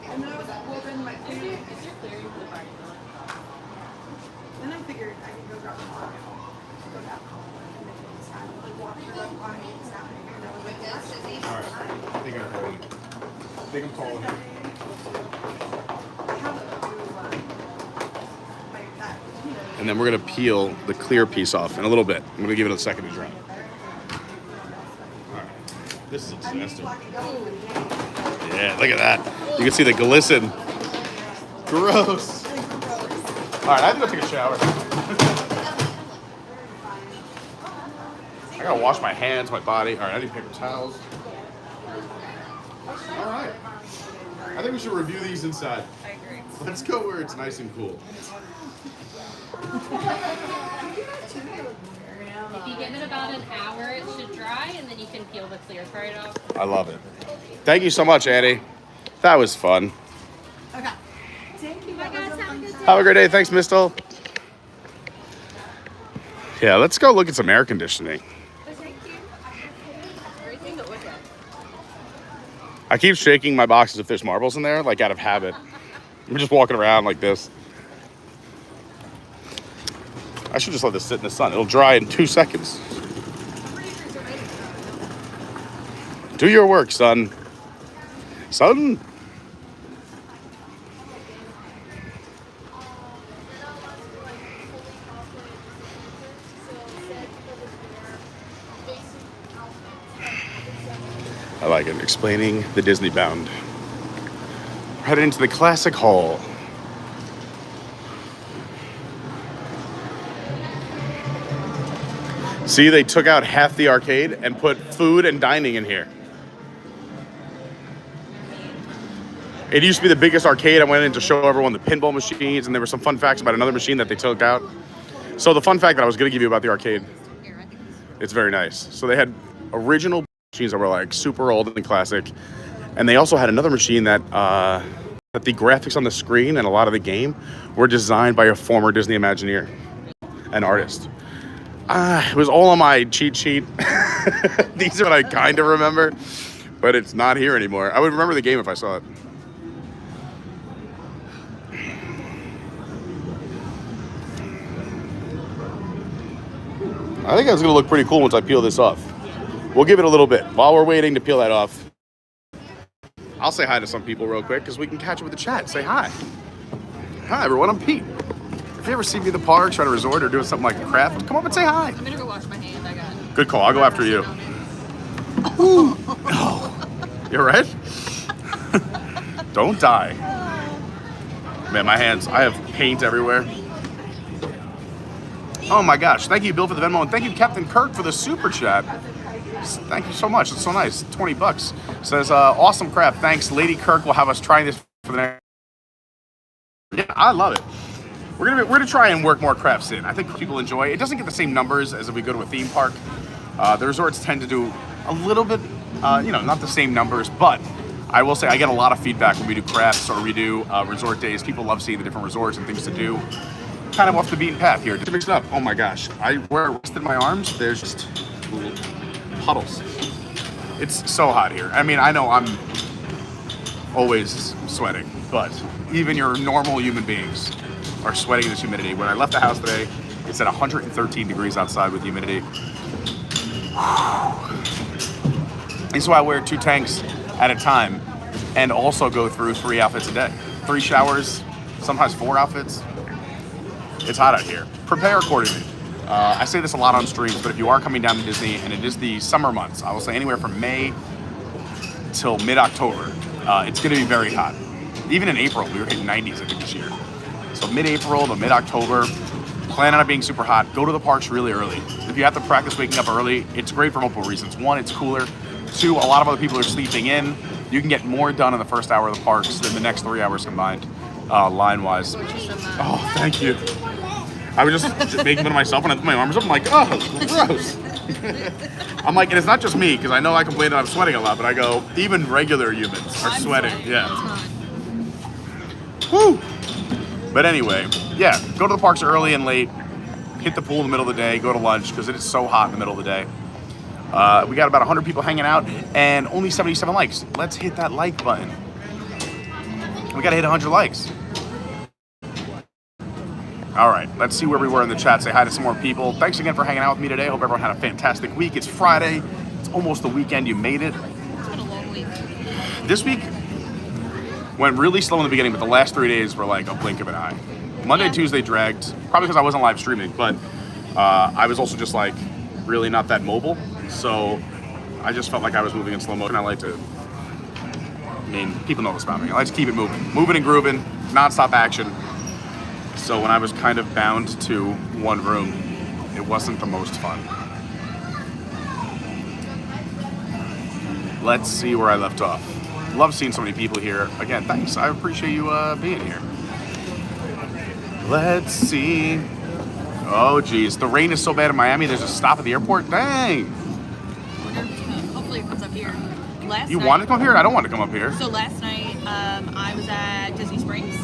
And then I was like, well, then my Is your clearing blue part? Then I figured I could go grab a bottle, go down home, and then go inside, like walk through like Carney and down here. And I was like, that's just easy. All right, I think I'm calling. I think I'm calling. I have a blue one. Like that, you know. And then we're gonna peel the clear piece off in a little bit. I'm gonna give it a second to dry. All right, this is a disaster. Yeah, look at that. You can see the glisten. Gross. All right, I have to go take a shower. I gotta wash my hands, my body. All right, I need paper towels. All right. I think we should review these inside. I agree. Let's go where it's nice and cool. If you give it about an hour, it should dry, and then you can peel the clear part off. I love it. Thank you so much, Annie. That was fun. Okay. Thank you. Bye, guys. Have a good day. Have a great day. Thanks, Mistel. Yeah, let's go look at some air conditioning. I keep shaking my boxes of fish marbles in there, like out of habit. I'm just walking around like this. I should just let this sit in the sun. It'll dry in 2 seconds. Do your work, son. Son. I like it. Explaining the Disney bound. We're headed into the Classic Hall. See, they took out half the arcade and put food and dining in here. It used to be the biggest arcade. I went in to show everyone the pinball machines, and there were some fun facts about another machine that they took out. So the fun fact that I was going to give you about the arcade, it's very nice. So they had original machines that were like super old and classic, and they also had another machine that that the graphics on the screen and a lot of the game were designed by a former Disney Imagineer, an artist. It was all on my cheat sheet. These are what I kind of remember, but it's not here anymore. I would remember the game if I saw it. I think it's going to look pretty cool once I peel this off. We'll give it a little bit. While we're waiting to peel that off, I'll say hi to some people real quick because we can catch up with the chat. Say hi. Hi, everyone. I'm Pete. If you ever see me in the parks or at a resort or doing something like a craft, come up and say hi. I'm gonna go wash my hands. I got it. Good call. I'll go after you. Ooh. No. You're right. Don't die. Man, my hands. I have paint everywhere. Oh my gosh. Thank you, Bill, for the Venmo. And thank you, Captain Kirk, for the super chat. Thank you so much. It's so nice. $20. Says, awesome craft. Thanks. Lady Kirk will have us trying this for the next. Yeah, I love it. We're gonna try and work more crafts in. I think people enjoy it. It doesn't get the same numbers as if we go to a theme park. The resorts tend to do a little bit, not the same numbers, but I will say I get a lot of feedback when we do crafts or we do resort days. People love seeing the different resorts and things to do. Kind of off the beaten path here. To mix it up. Oh my gosh. Where I rested my arms, there's just little puddles. It's so hot here. I mean, I know I'm always sweating, but even your normal human beings are sweating in this humidity. When I left the house today, it's at 113 degrees outside with humidity. This is why I wear 2 tanks at a time and also go through 3 outfits a day. 3 showers, sometimes 4 outfits. It's hot out here. Prepare accordingly. I say this a lot on streams, but if you are coming down to Disney and it is the summer months, I will say anywhere from May till mid-October, it's going to be very hot. Even in April, we were hitting 90s, I think, this year. So mid-April to mid-October, plan on it being super hot. Go to the parks really early. If you have to practice waking up early, it's great for multiple reasons. 1, it's cooler. 2, a lot of other people are sleeping in. You can get more done in the first hour of the parks than the next 3 hours combined, line-wise. Oh, thank you. I was just making fun of myself when I put my arms up. I'm like, oh, gross. I'm like, and it's not just me, because I know I complain that I'm sweating a lot, but I go, even regular humans are sweating. Yeah. Woo! But anyway, yeah, go to the parks early and late. Hit the pool in the middle of the day. Go to lunch, because it is so hot in the middle of the day. We got about 100 people hanging out, and only 77 likes. Let's hit that like button. We got to hit 100 likes. All right, let's see where we were in the chat. Say hi to some more people. Thanks again for hanging out with me today. Hope everyone had a fantastic week. It's Friday. It's almost the weekend. You made it. It's been a long week. This week went really slow in the beginning, but the last 3 days were like a blink of an eye. Monday, Tuesday dragged, probably because I wasn't live streaming, but I was also just like really not that mobile. So I just felt like I was moving in slow motion. I like to, people know this about me. I like to keep it moving. Moving and grooving, nonstop action. So when I was kind of bound to one room, it wasn't the most fun. Let's see where I left off. Love seeing so many people here. Again, thanks. I appreciate you being here. Let's see. Oh, geez. The rain is so bad in Miami, there's a stop at the airport? Dang. Hopefully it comes up here. Last You night, want to come up here? I don't want to come up here. So last night, I was at Disney Springs.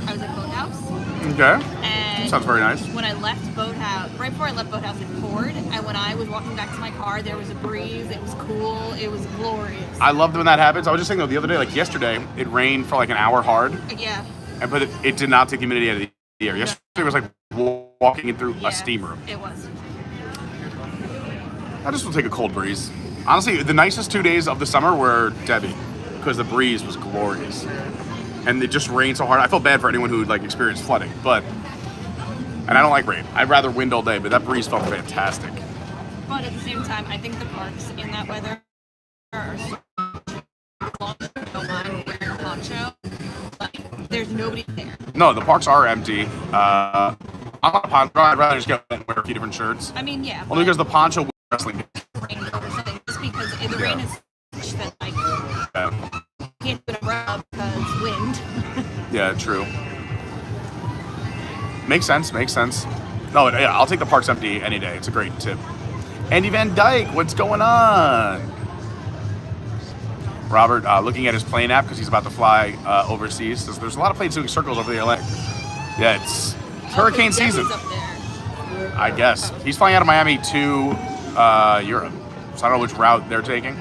I was at Boathouse. Okay. And Sounds very nice. when I left Boathouse, right before I left Boathouse, it poured. And when I was walking back to my car, there was a breeze. It was cool. It was glorious. I love when that happens. I was just thinking, though, the other day, like yesterday, it rained for like an hour hard. Yeah. But it did not take the humidity out of the air. Yesterday was like walking in through a steam room. It was. I just will take a cold breeze. Honestly, the nicest 2 days of the summer were Debbie, because the breeze was glorious. And it just rained so hard. I felt bad for anyone who like experienced flooding, and I don't like rain. I'd rather wind all day, but that breeze felt fantastic. But at the same time, I think the parks in that weather are so long. Don't mind wearing a poncho. Like, there's nobody there. No, the parks are empty. I'm not a poncho. I'd rather just go and wear a few different shirts. I mean, yeah. Only because the poncho wrestling. Rain or something. Just because the rain is such that like you can't do an umbrella because wind. Yeah, true. Makes sense. No, yeah, I'll take the parks empty any day. It's a great tip. Andy Van Dyke, what's going on? Robert, looking at his plane app because he's about to fly overseas. There's a lot of planes doing circles over the LA. Yeah, it's hurricane season. Up there. I guess. He's flying out of Miami to Europe. So I don't know which route they're taking.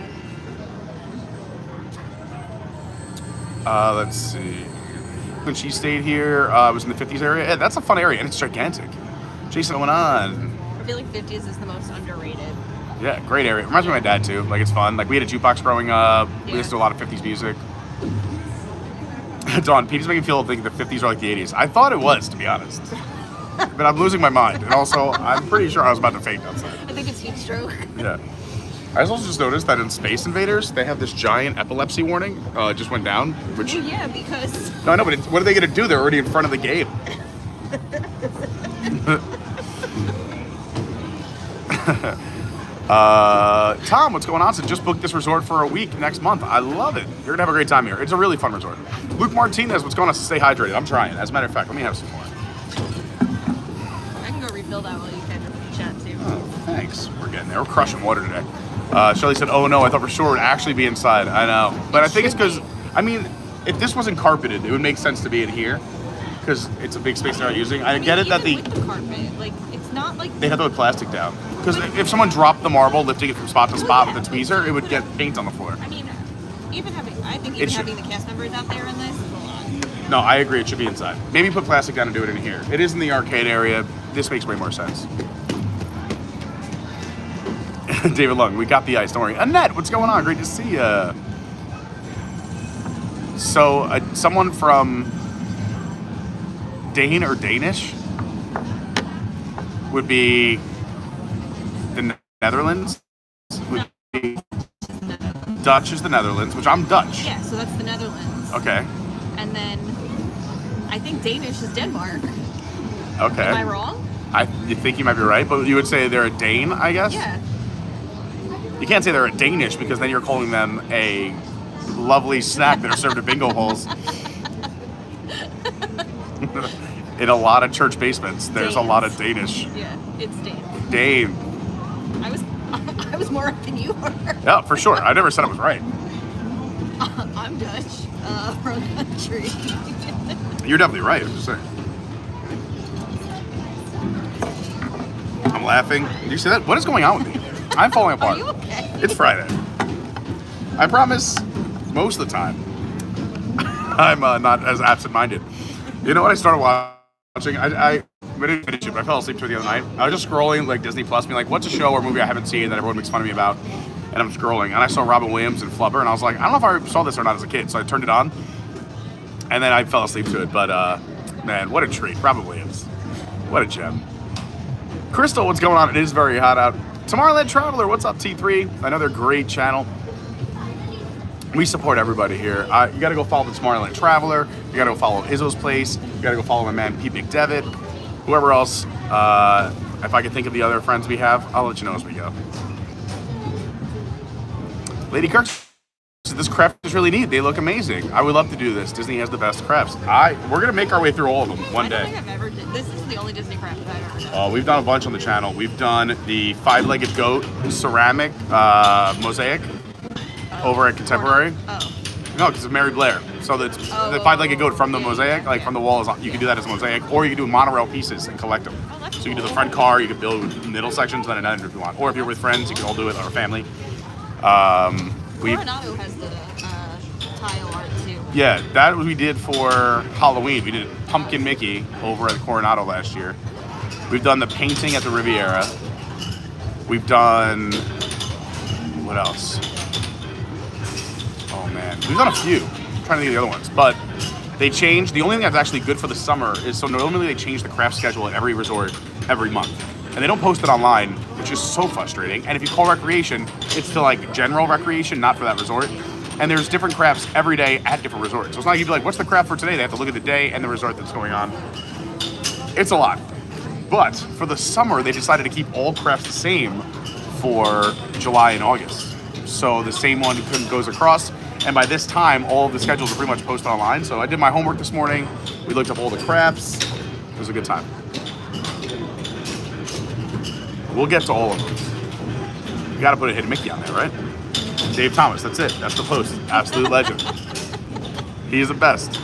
Let's see. When she stayed here, was in the 50s area. Yeah, that's a fun area, and it's gigantic. Jason, what's going on? I feel like 50s is the most underrated. Yeah, great area. Reminds me of my dad, too. Like, it's fun. Like, we had a jukebox growing up. We Yeah. listened to a lot of 50s music. Dawn, Pete's making me feel like the 50s are like the 80s. I thought it was, to be honest. But I'm losing my mind. And also, I'm pretty sure I was about to faint outside. I think it's heat stroke. Yeah. I also just noticed that in Space Invaders, they have this giant epilepsy warning. It just went down, which... Well, yeah, because... No, I know, but what are they going to do? They're already in front of the game. Tom, what's going on? So just booked this resort for a week next month. I love it. You're going to have a great time here. It's a really fun resort. Luke Martinez, what's going on? So stay hydrated. I'm trying. As a matter of fact, let me have some more. I can go refill that while you catch up with the chat, too. Oh, thanks. We're getting there. We're crushing water today. Shelly said, oh no, I thought for sure it would actually be inside. I know. But I think it's because, I mean, if this wasn't carpeted, it would make sense to be in here. Because it's a big space they're not using. I get it that with the carpet, like, it's not like... they have to put plastic down. Because if someone dropped the marble, lifting it from spot to spot with a tweezer, it would get paint on the floor. I mean, I think It should- having the cast members out there in this is a lot. No, I agree. It should be inside. Maybe put plastic down and do it in here. It is in the arcade area. This makes way more sense. David Lung, we got the ice. Don't worry. Annette, what's going on? Great to see you. So, someone from Dane or Danish would be the Netherlands. Would be Dutch is the Netherlands, which I'm Dutch. Yeah, so that's the Netherlands. Okay. And then I think Danish is Denmark. Okay. Am I wrong? You think you might be right, but you would say they're a Dane, I guess? Yeah. You can't say they're a Danish because then you're calling them a lovely snack that are served at bingo halls. In a lot of church basements, there's a lot of Danish. Yeah, it's Dane. Dane. I was more up than you were. Yeah, for sure. I never said I was right. I'm Dutch, from country. You're definitely right. I'm just saying. I'm laughing. Do you see that? What is going on with me? I'm falling apart. Are you okay? It's Friday. I promise, most of the time, I'm not as absent-minded. You know what I started watching? I didn't finish it, but I fell asleep to it the other night. I was just scrolling like Disney Plus, being like, what's a show or movie I haven't seen that everyone makes fun of me about? And I'm scrolling, and I saw Robin Williams and Flubber, and I was like, I don't know if I saw this or not as a kid, so I turned it on, and then I fell asleep to it. But man, what a treat, Robin Williams, what a gem. Crystal, what's going on? It is very hot out. Tomorrowland Traveler, what's up, T3? I know they're a great channel. We support everybody here. You got to go follow the Tomorrowland Traveler. You got to go follow Izzo's Place. You got to go follow my man Pete McDevitt. Whoever else. If I can think of the other friends we have, I'll let you know as we go. Lady Kirk this craft is really neat. They look amazing. I would love to do this. Disney has the best crafts. We're gonna make our way through all of them one I don't day. think I've ever did. This is the only Disney craft that I've ever done. We've done a bunch on the channel. We've done the 5-legged goat ceramic mosaic over at Contemporary. Oh. No, because it's Mary Blair. So the 5-legged goat from the mosaic, like from the wall, you can do that as a mosaic, or you can do monorail pieces and collect them. Oh, that's So you can do the cool. front car, you can build middle sections, and an end if you want. Or if you're with friends, you can all do it, or family. Coronado has the tile art too. Yeah, that we did for Halloween. We did Pumpkin Mickey over at Coronado last year. We've done the painting at the Riviera. We've done, what else? Oh man, we've done a few. I'm trying to think of the other ones, but they changed. The only thing that's actually good for the summer is, so normally they change the craft schedule at every resort every month. And they don't post it online, which is so frustrating. And if you call recreation, it's to like general recreation, not for that resort. And there's different crafts every day at different resorts. So it's not like you'd be like, what's the craft for today? They have to look at the day and the resort that's going on. It's a lot. But for the summer, they decided to keep all crafts the same for July and August. So the same one goes across. And by this time, all of the schedules are pretty much posted online. So I did my homework this morning. We looked up all the crafts. It was a good time. We'll get to all of them. You gotta put a Hidden Mickey on there, right? Dave Thomas, that's it. That's the post. Absolute legend. He is the best.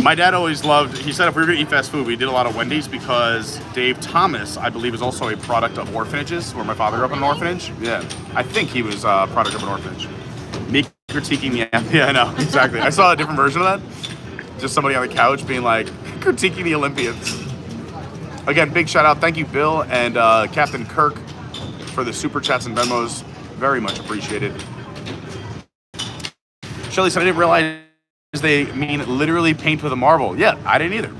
My dad always loved, he said if we were gonna eat fast food, we did a lot of Wendy's because Dave Thomas, I believe, is also a product of orphanages, where my father grew up in an orphanage. Yeah, I think he was a product of an orphanage. Me critiquing the, yeah, I know, exactly. I saw a different version of that. Just somebody on the couch being like, critiquing the Olympians. Again, big shout out. Thank you, Bill and Captain Kirk, for the super chats and Venmos. Very much appreciated. Shelly said, I didn't realize they mean literally paint with a marble. Yeah, I didn't either.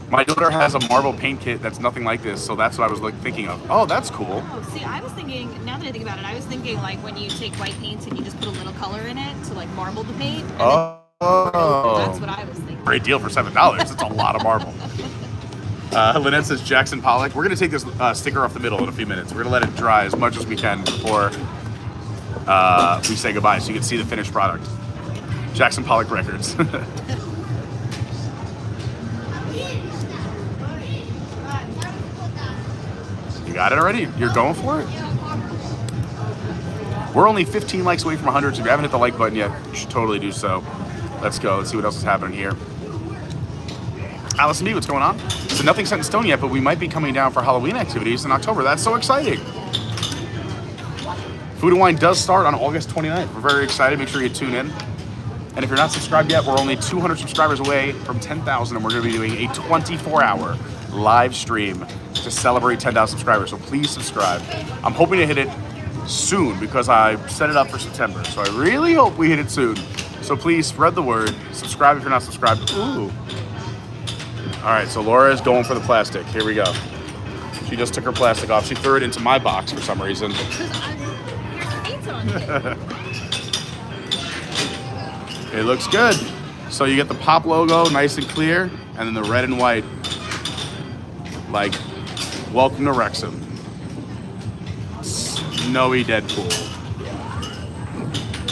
My daughter has a marble paint kit that's nothing like this, so that's what I was thinking of. Oh, that's cool. Oh, see, I was thinking, now that I think about it, I was thinking like when you take white paint and you just put a little color in it to like marble the paint. Oh. That's what I was thinking. Great deal for $7. It's a lot of marble. Lynette says Jackson Pollock. We're going to take this sticker off the middle in a few minutes. We're going to let it dry as much as we can before we say goodbye so you can see the finished product. Jackson Pollock Records. You got it already? You're going for it? We're only 15 likes away from 100, so if you haven't hit the like button yet, you should totally do so. Let's go. Let's see what else is happening here. Allison B, what's going on? So nothing's set in stone yet, but we might be coming down for Halloween activities in October. That's so exciting. Food and Wine does start on August 29th. We're very excited. Make sure you tune in. And if you're not subscribed yet, we're only 200 subscribers away from 10,000, and we're going to be doing a 24-hour live stream to celebrate 10,000 subscribers. So please subscribe. I'm hoping to hit it soon because I set it up for September. So I really hope we hit it soon. So please spread the word. Subscribe if you're not subscribed. Ooh. All right, so Laura is going for the plastic. Here we go. She just took her plastic off. She threw it into my box for some reason. It looks good. So you get the Pop logo nice and clear, and then the red and white. Like, welcome to Wrexham. Snowy Deadpool.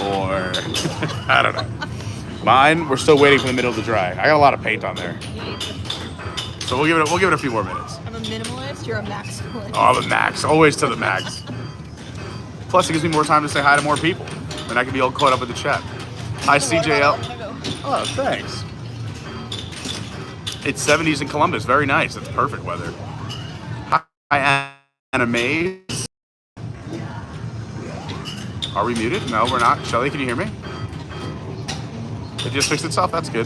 Or, I don't know. Mine, we're still waiting for the middle to dry. I got a lot of paint on there. So we'll give it a few more minutes. I'm a minimalist, you're a maximalist. Oh, the max. Always to the max. Plus, it gives me more time to say hi to more people. Then I can be all caught up in the chat. Hi, CJL. Oh, thanks. It's 70s in Columbus. Very nice. It's perfect weather. Hi, Anna Mays. Are we muted? No, we're not. Shelly, can you hear me? It just fixed itself. That's good.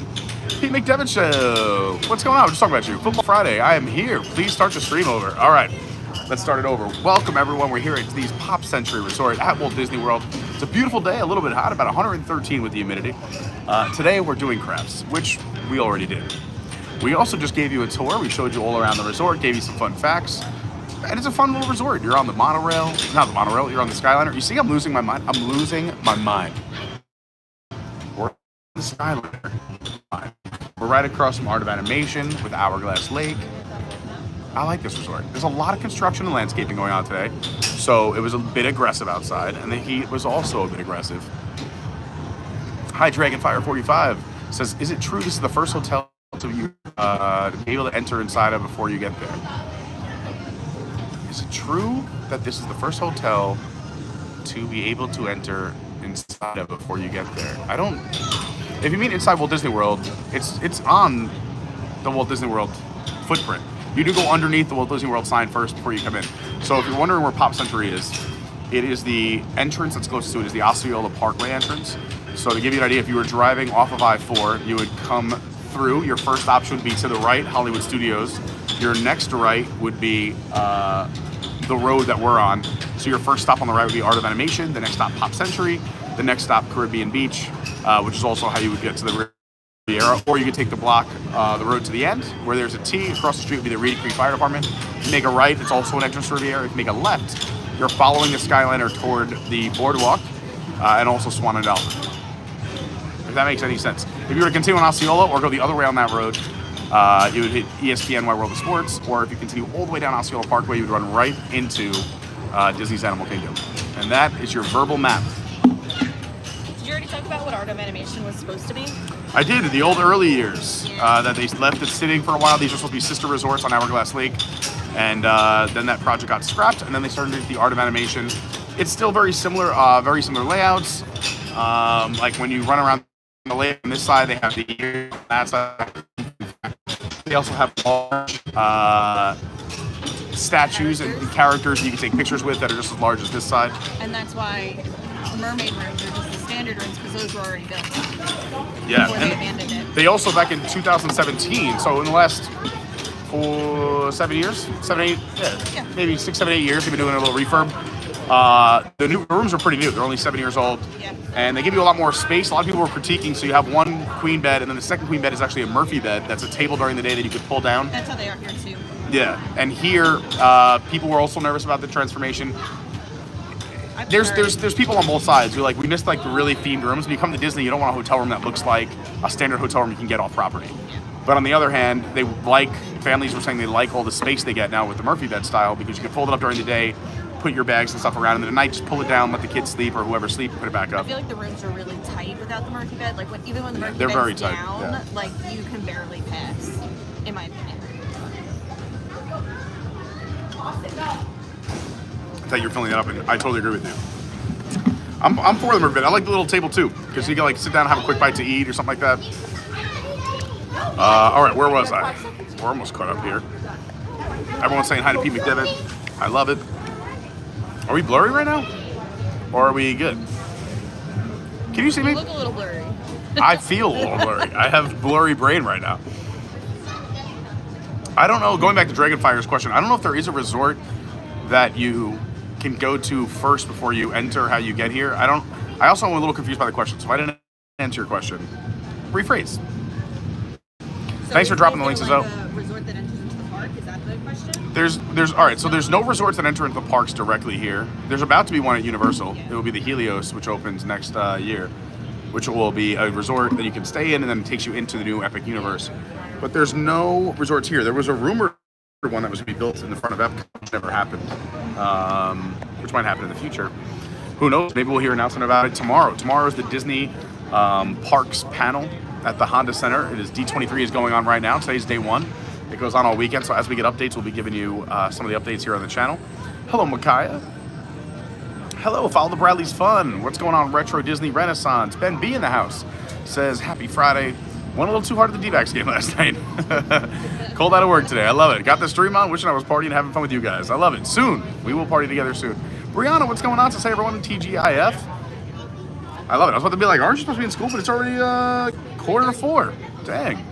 Pete McDevitt Show. What's going on? I'm just talking about you. Football Friday. I am here. Please start the stream over. All right. Let's start it over. Welcome, everyone. We're here at Disney's Pop Century Resort at Walt Disney World. It's a beautiful day, a little bit hot, about 113 with the humidity. Today, we're doing crafts, which we already did. We also just gave you a tour. We showed you all around the resort, gave you some fun facts. And it's a fun little resort. You're on the monorail. Not the monorail. You're on the Skyliner. You see, I'm losing my mind. I'm losing my mind. We're on the Skyliner. We're right across from Art of Animation with Hourglass Lake. I like this resort. There's a lot of construction and landscaping going on today. So it was a bit aggressive outside, and the heat was also a bit aggressive. Hi, Dragonfire45 says, is it true this is the first hotel to be able to enter inside of before you get there? Is it true that this is the first hotel to be able to enter inside of before you get there? I don't. If you mean inside Walt Disney World, it's on the Walt Disney World footprint. You do go underneath the Walt Disney World sign first before you come in. So if you're wondering where Pop Century is, it is the entrance that's closest to it is the Osceola Parkway entrance. So to give you an idea, if you were driving off of I-4, you would come through. Your first option would be to the right, Hollywood Studios. Your next right would be the road that we're on. So your first stop on the right would be Art of Animation. The next stop, Pop Century. The next stop, Caribbean Beach, which is also how you would get to the Riviera. Or you could take the block, the road to the end, where there's a T. Across the street would be the Reedy Creek Fire Department. If you make a right, it's also an entrance to Riviera. If you make a left, you're following the Skyliner toward the boardwalk and also Swan and Dolphin. If that makes any sense. If you were to continue on Osceola or go the other way on that road, you would hit ESPN Wide World of Sports, or if you continue all the way down Osceola Parkway, you would run right into Disney's Animal Kingdom. And that is your verbal map. Did you already talk about what Art of Animation was supposed to be? I did, in the old early years, that they left it sitting for a while. These were supposed to be sister resorts on Hourglass Lake. And then that project got scrapped, and then they started the Art of Animation. It's still very similar layouts. Like when you run around the lake on this side, they have the ear on that side. They also have large statues and characters you can take pictures with that are just as large as this side. And that's why the mermaid rooms are just the standard rooms, because those were already built. Yeah. Before they abandoned it. They also, back in 2017, so in the last 7 years, maybe 6, 7, 8 years, they've been doing a little refurb. The new rooms are pretty new. They're only 7 years old. Yeah. And they give you a lot more space. A lot of people were critiquing, so you have one queen bed, and then the second queen bed is actually a Murphy bed. That's a table during the day that you could pull down. That's how they are here too. Yeah. And here, people were also nervous about the transformation. There's people on both sides who we missed the really themed rooms. When you come to Disney, you don't want a hotel room that looks like a standard hotel room you can get off property. But on the other hand, families were saying they like all the space they get now with the Murphy bed style, because you can fold it up during the day, put your bags and stuff around, and then at night just pull it down, let the kids sleep or whoever sleep, and put it back up. I feel like the rooms are really tight without the Murphy bed. Even when the Murphy they're bed's very tight, down, you can barely pass, in my opinion. I thought you were filling that up, and I totally agree with you. I'm for the Murphy bed. I like the little table too, because you can sit down and have a quick bite to eat or something like that. All right, where was I? We're almost caught up here. Everyone's saying hi to Pete McDevitt. I love it. Are we blurry right now? Or are we good? Can you see me? You look a little blurry. I feel a little blurry. I have blurry brain right now. I don't know, going back to Dragonfire's question, I don't know if there is a resort that you can go to first before you enter how you get here. I also am a little confused by the question, so if I didn't answer your question, rephrase. Thanks for dropping the links, Zoe. A resort that enters into the park, is that the question? There's no resorts that enter into the parks directly here. There's about to be one at Universal. It will be the Helios, which opens next year, which will be a resort that you can stay in and then it takes you into the new Epic Universe. But there's no resorts here. There was a rumored one that was going to be built in the front of Epcot, which never happened, which might happen in the future. Who knows? Maybe we'll hear an announcement about it tomorrow. Tomorrow is the Disney Parks panel at the Honda Center. It is D23 is going on right now. Today's day one. It goes on all weekend, so as we get updates, we'll be giving you some of the updates here on the channel. Hello, Micaiah. Hello, Follow the Bradley's Fun. What's going on, Retro Disney Renaissance? Ben B in the house says, happy Friday. Went a little too hard at the D-backs game last night. Cold out of work today. I love it. Got the stream on, wishing I was partying and having fun with you guys. I love it. Soon. We will party together soon. Brianna, what's going on? To say everyone, TGIF. I love it. I was about to be like, aren't you supposed to be in school? But it's already 3:45. Dang.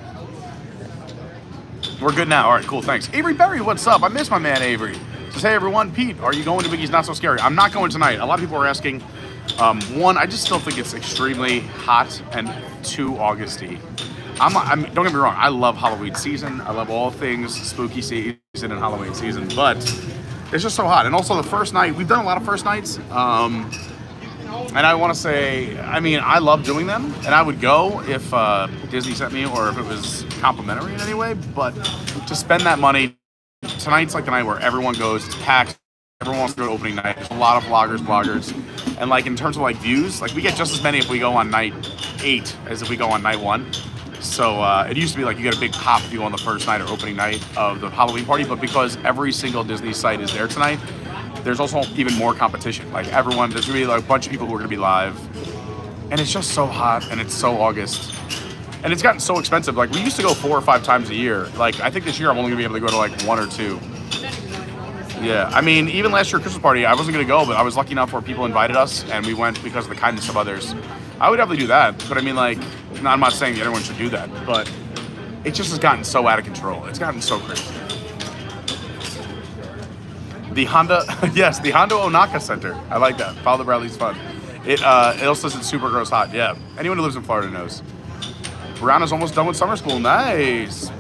We're good now. All right, cool. Thanks. Avery Berry, what's up? I miss my man Avery. Says, hey everyone, Pete, are you going to Biggie's Not So Scary? I'm not going tonight. A lot of people are asking. One, I just still think it's extremely hot, and two, Augusty. Don't get me wrong. I love Halloween season. I love all things spooky season and Halloween season, but it's just so hot. And also the first night, we've done a lot of first nights. And I want to say, I love doing them, and I would go if Disney sent me or if it was complimentary in any way. But to spend that money, tonight's like the night where everyone goes. It's packed. Everyone wants to go to opening night. There's a lot of vloggers, bloggers, And like in terms of like views, like we get just as many if we go on night 8 as if we go on night 1. So it used to be like you get a big pop if you go on the first night or opening night of the Halloween party, but because every single Disney site is there tonight, there's also even more competition. Like everyone, there's gonna be like a bunch of people who are gonna be live. And it's just so hot and it's so August. And it's gotten so expensive. Like we used to go 4 or 5 times a year. Like I think this year I'm only gonna be able to go to like 1 or 2. Yeah, I mean, even last year Christmas party, I wasn't gonna go, but I was lucky enough where people invited us and we went because of the kindness of others. I would definitely do that, but I mean like, no, I'm not saying that everyone should do that, but it just has gotten so out of control. It's gotten so crazy. The Honda, yes, the Honda Onaka Center. I like that. Follow the Bradley's fun. It also says it's super gross hot. Yeah, anyone who lives in Florida knows. Brianna's almost done with summer school. Nice.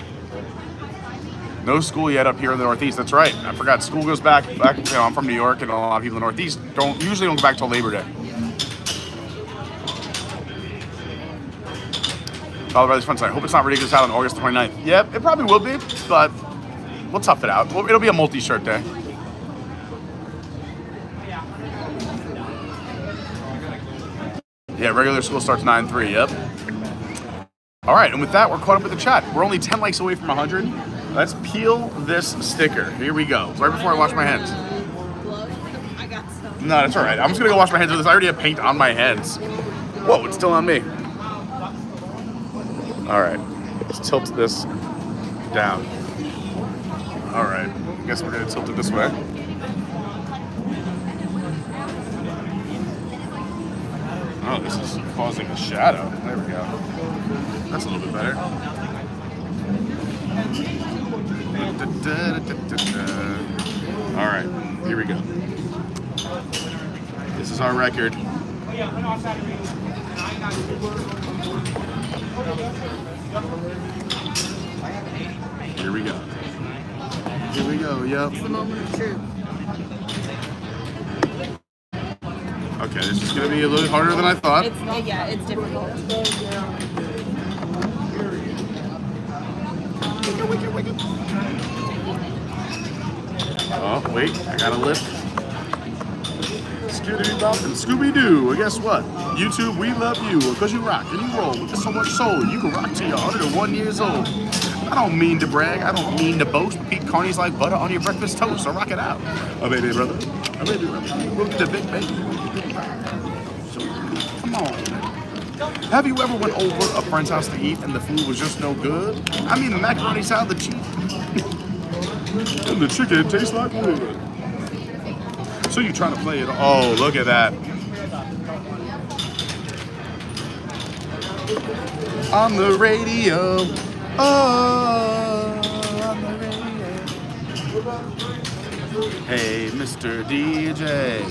No school yet up here in the Northeast. That's right. I forgot. School goes back. You know, I'm from New York, and a lot of people in the Northeast usually don't go back till Labor Day. Follow the Bradley's fun site. I hope it's not ridiculous out on August 29th. Yep, it probably will be, but we'll tough it out. It'll be a multi-shirt day. Yeah, regular school starts 9/3, yep. All right, and with that, we're caught up with the chat. We're only 10 likes away from 100. Let's peel this sticker. Here we go. Right before I wash my hands. I got some. No, that's all right. I'm just going to go wash my hands with this. I already have paint on my hands. Whoa, it's still on me. All right, let's tilt this down. All right, I guess we're going to tilt it this way. Oh, this is causing a shadow. There we go. That's a little bit better. All right, here we go. This is our record. Here we go. Here we go, yep. It's the moment of truth. Okay, this is going to be a little harder than I thought. It's difficult. Oh, wait, I got a lift. Skitty-bop and Scooby-Doo. Well, guess what? YouTube, we love you because you rock and you roll with so much soul. You can rock till you're 101 years old. I don't mean to brag. I don't mean to boast. But Pete Carney's like butter on your breakfast toast. So rock it out. Oh, baby, brother. Oh, baby, brother. Look at the big baby. So, come on, man. Have you ever went over a friend's house to eat and the food was just no good? I mean, the macaroni salad, the cheap. And the chicken tastes like wood. So you trying to play it? Oh, look at that. On the radio. Oh, on the radio. Hey, Mr. DJ.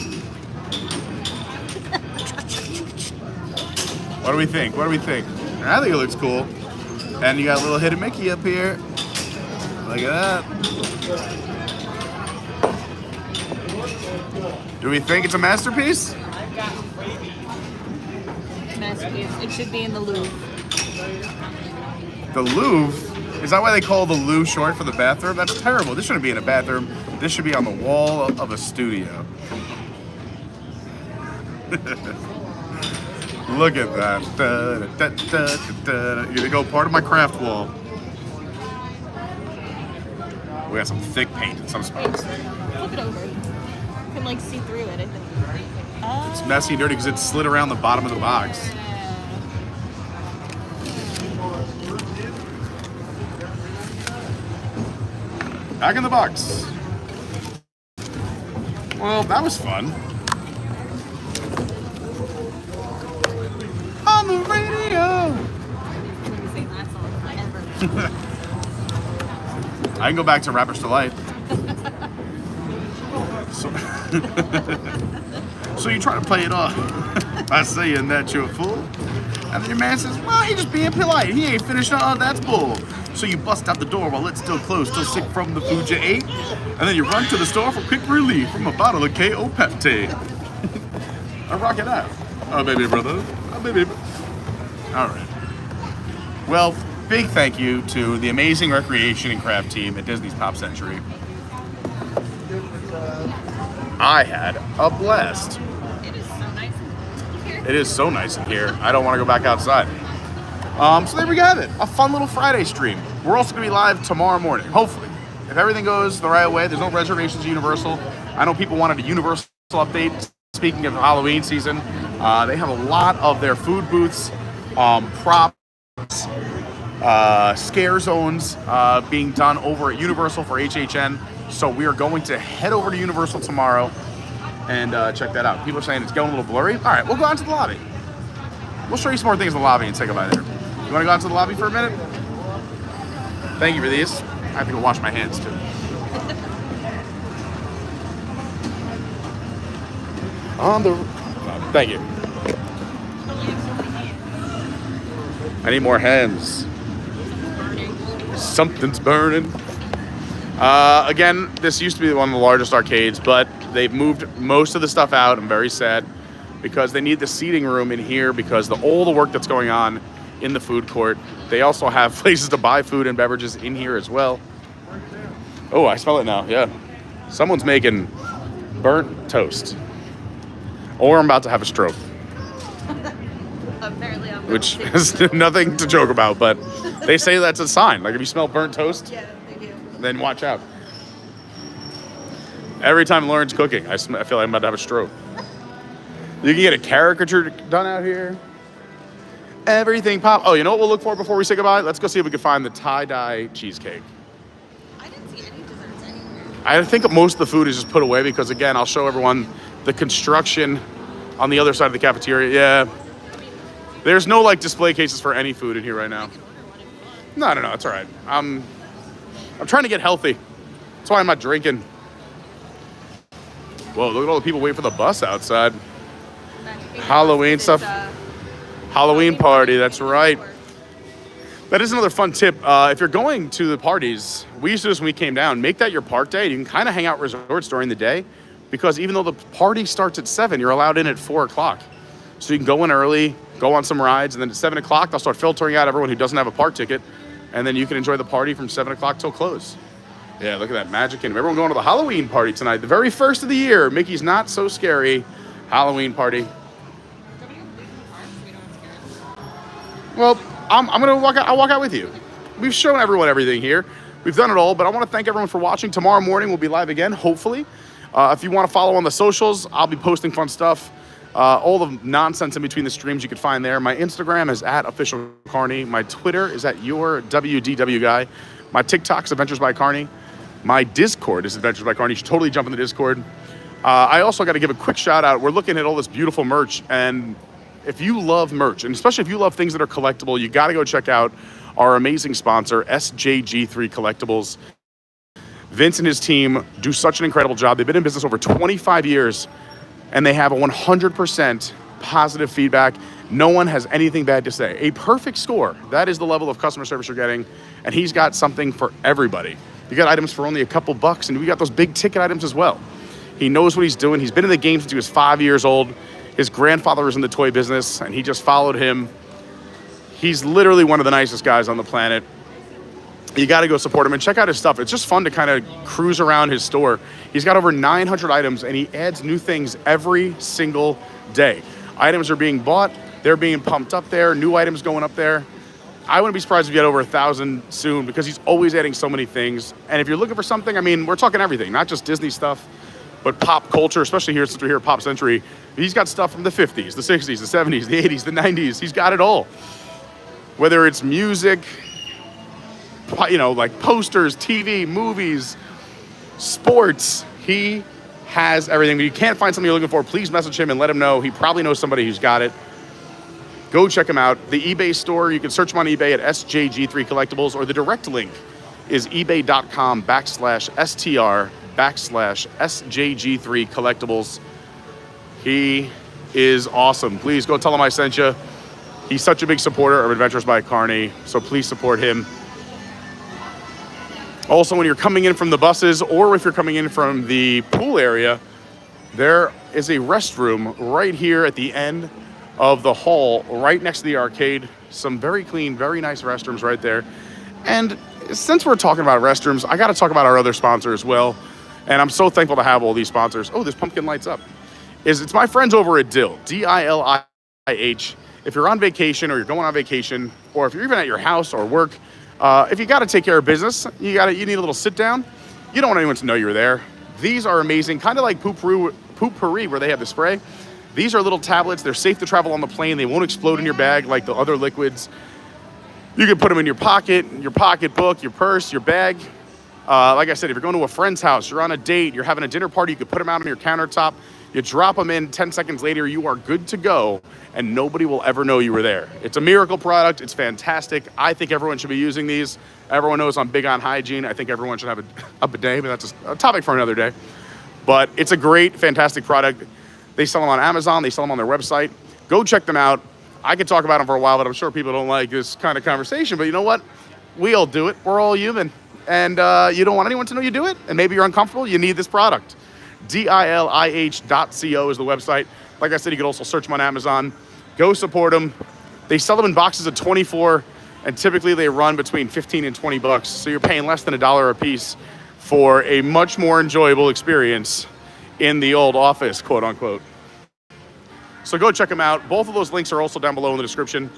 What do we think? What do we think? I think it looks cool. And you got a little hidden Mickey up here. Look at that. Do we think it's a masterpiece? Masterpiece. It should be in the Louvre. The Louvre? Is that why they call the loo short for the bathroom? That's terrible. This shouldn't be in a bathroom. This should be on the wall of a studio. Look at that. You're gonna go part of my craft wall. We got some thick paint in some spots. Flip it over. You can like see through it, I think. It's messy and dirty because it slid around the bottom of the box. Back in the box. Well, that was fun. On the radio. I can go back to Rapper's Delight. So you try to play it off by saying that you're a fool. And then your man says, well, he just being polite. He ain't finished. That's bull. So you bust out the door while it's still closed, still sick from the food you ate. And then you run to the store for quick relief from a bottle of K.O. Peptide. I rock it out. Oh, baby brother. Oh, baby. All right. Well, big thank you to the amazing recreation and craft team at Disney's Pop Century. I had a blast. It is so nice It is so nice in here. I don't want to go back outside. So there we have it. A fun little Friday stream. We're also going to be live tomorrow morning, hopefully. If everything goes the right way, there's no reservations at Universal. I know people wanted a Universal update. Speaking of Halloween season, they have a lot of their food booths, props, scare zones being done over at Universal for HHN. So we are going to head over to Universal tomorrow and check that out. People are saying it's going a little blurry. All right, we'll go out to the lobby. We'll show you some more things in the lobby and say goodbye there. You want to go out to the lobby for a minute? Thank you for these. I have to go wash my hands too. Thank you. I need more hands. Something's burning. Again, this used to be one of the largest arcades, but they've moved most of the stuff out. I'm very sad because they need the seating room in here because all the work that's going on in the food court. They also have places to buy food and beverages in here as well. Oh, I smell it now. Yeah. Someone's making burnt toast. Or I'm about to have a stroke. Apparently I'm Which is nothing to joke about, but they say that's a sign. Like if you smell burnt toast, Yeah, they do. then watch out. Every time Lauren's cooking, I feel like I'm about to have a stroke. You can get a caricature done out here. Everything pop. Oh, you know what we'll look for before we say goodbye? Let's go see if we can find the tie-dye cheesecake. I didn't see any desserts anywhere. I think most of the food is just put away because, again, I'll show everyone the construction on the other side of the cafeteria. Yeah. There's no, like, display cases for any food in here right now. No, it's all right. I'm trying to get healthy. That's why I'm not drinking. Whoa, look at all the people waiting for the bus outside. Halloween stuff. Halloween party, that's right. That is another fun tip. If you're going to the parties, we used to do this when we came down, make that your park day. You can kind of hang out resorts during the day because even though the party starts at 7, you're allowed in at 4 o'clock. So you can go in early, go on some rides, and then at 7 o'clock, they'll start filtering out everyone who doesn't have a park ticket, and then you can enjoy the party from 7 o'clock till close. Yeah, look at that Magic Kingdom. Everyone going to the Halloween party tonight, the very first of the year. Mickey's Not So Scary Halloween party. Well, I'm gonna walk out. I'll walk out with you. We've shown everyone everything here. We've done it all, but I want to thank everyone for watching. Tomorrow morning we'll be live again, hopefully. If you want to follow on the socials, I'll be posting fun stuff. All the nonsense in between the streams you can find there. My Instagram is @officialcarney. My Twitter is @yourwdwguy. My TikTok's Adventures by Carney. My Discord is Adventures by Carney. You should totally jump in the Discord. I also got to give a quick shout out. We're looking at all this beautiful merch, and if you love merch, and especially if you love things that are collectible, you got to go check out our amazing sponsor, SJG3 Collectibles. Vince and his team do such an incredible job. They've been in business over 25 years, and they have a 100% positive feedback. No one has anything bad to say. A perfect score. That is the level of customer service you're getting, and he's got something for everybody. You got items for only a couple bucks, and we got those big ticket items as well. He knows what he's doing. He's been in the game since he was 5 years old. His grandfather was in the toy business, and he just followed him. He's literally one of the nicest guys on the planet. You got to go support him and check out his stuff. It's just fun to kind of cruise around his store. He's got over 900 items, and he adds new things every single day. Items are being bought. They're being pumped up there. New items going up there. I wouldn't be surprised if you had over 1,000 soon because he's always adding so many things. And if you're looking for something, I mean, we're talking everything, not just Disney stuff, but pop culture, especially here since we're here at Pop Century. He's got stuff from the 50s, the 60s, the 70s, the 80s, the 90s. He's got it all. Whether it's music, you know, like posters, TV, movies, sports, he has everything. If you can't find something you're looking for, please message him and let him know. He probably knows somebody who's got it. Go check him out. The eBay store, you can search him on eBay at SJG3 Collectibles, or the direct link is ebay.com/STR/SJG3 Collectibles. He is awesome. Please go tell him I sent you. He's such a big supporter of Adventures by Carney, so please support him. Also, when you're coming in from the buses, or if you're coming in from the pool area, there is a restroom right here at the end of the hall, right next to the arcade. Some very clean, very nice restrooms right there. And since we're talking about restrooms, I got to talk about our other sponsor as well. And I'm so thankful to have all these sponsors. Oh, this pumpkin lights up. It's my friends over at Dill, DILI. IH. If you're on vacation or you're going on vacation, or if you're even at your house or work, if you got to take care of business, you need a little sit down. You don't want anyone to know you're there. These are amazing, kind of like Poop-Pourri, where they have the spray. These are little tablets. They're safe to travel on the plane. They won't explode in your bag like the other liquids. You can put them in your pocket, your pocketbook, your purse, your bag. Like I said, if you're going to a friend's house, you're on a date, you're having a dinner party, you could put them out on your countertop. You drop them in, 10 seconds later, you are good to go, and nobody will ever know you were there. It's a miracle product. It's fantastic. I think everyone should be using these. Everyone knows I'm big on hygiene. I think everyone should have a bidet, but that's a topic for another day. But it's a great, fantastic product. They sell them on Amazon. They sell them on their website. Go check them out. I could talk about them for a while, but I'm sure people don't like this kind of conversation. But you know what? We all do it. We're all human. And you don't want anyone to know you do it. And maybe you're uncomfortable. You need this product. DILIH.co is the website. Like I said, you can also search them on Amazon. Go support them. They sell them in boxes of 24, and typically they run between 15 and 20 bucks. So you're paying less than $1 a piece for a much more enjoyable experience in the old office, quote unquote. So go check them out. Both of those links are also down below in the description.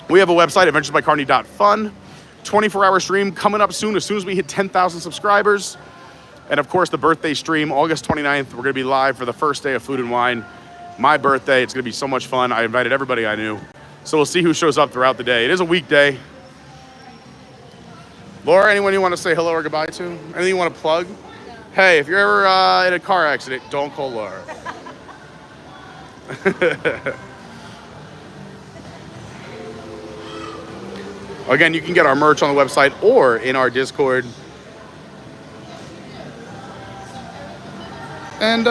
We have a website, adventuresbycarney.fun. 24-hour stream coming up soon as we hit 10,000 subscribers. And of course, the birthday stream, August 29th, we're gonna be live for the first day of Food and Wine. My birthday, it's gonna be so much fun. I invited everybody I knew. So we'll see who shows up throughout the day. It is a weekday. Laura, anyone you wanna say hello or goodbye to? Anything you wanna plug? Hey, if you're ever in a car accident, don't call Laura. Again, you can get our merch on the website or in our Discord. And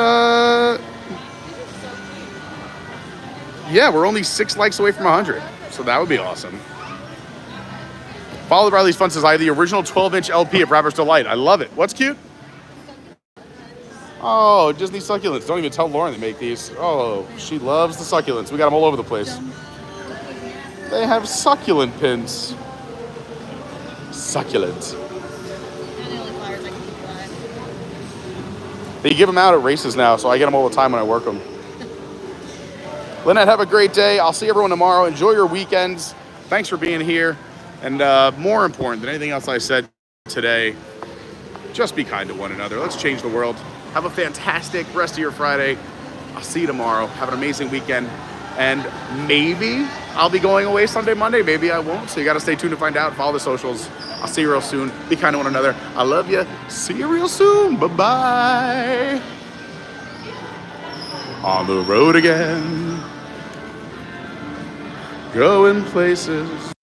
yeah, we're only 6 likes away from 100, so that would be awesome. Follow Riley's Fun says, I have the original 12-inch LP of Rapper's Delight. I love it. What's cute? Oh, Disney succulents. Don't even tell Lauren they make these. Oh, she loves the succulents. We got them all over the place. They have succulent pins. Succulents. They're the only flowers I can buy. They give them out at races now, so I get them all the time when I work them. Lynette, have a great day. I'll see everyone tomorrow. Enjoy your weekends. Thanks for being here. And more important than anything else I said today, just be kind to one another. Let's change the world. Have a fantastic rest of your Friday. I'll see you tomorrow. Have an amazing weekend. And maybe I'll be going away Sunday, Monday. Maybe I won't. So you got to stay tuned to find out. Follow the socials. I'll see you real soon. Be kind to one another. I love you. See you real soon. Bye-bye. On the road again. Going places.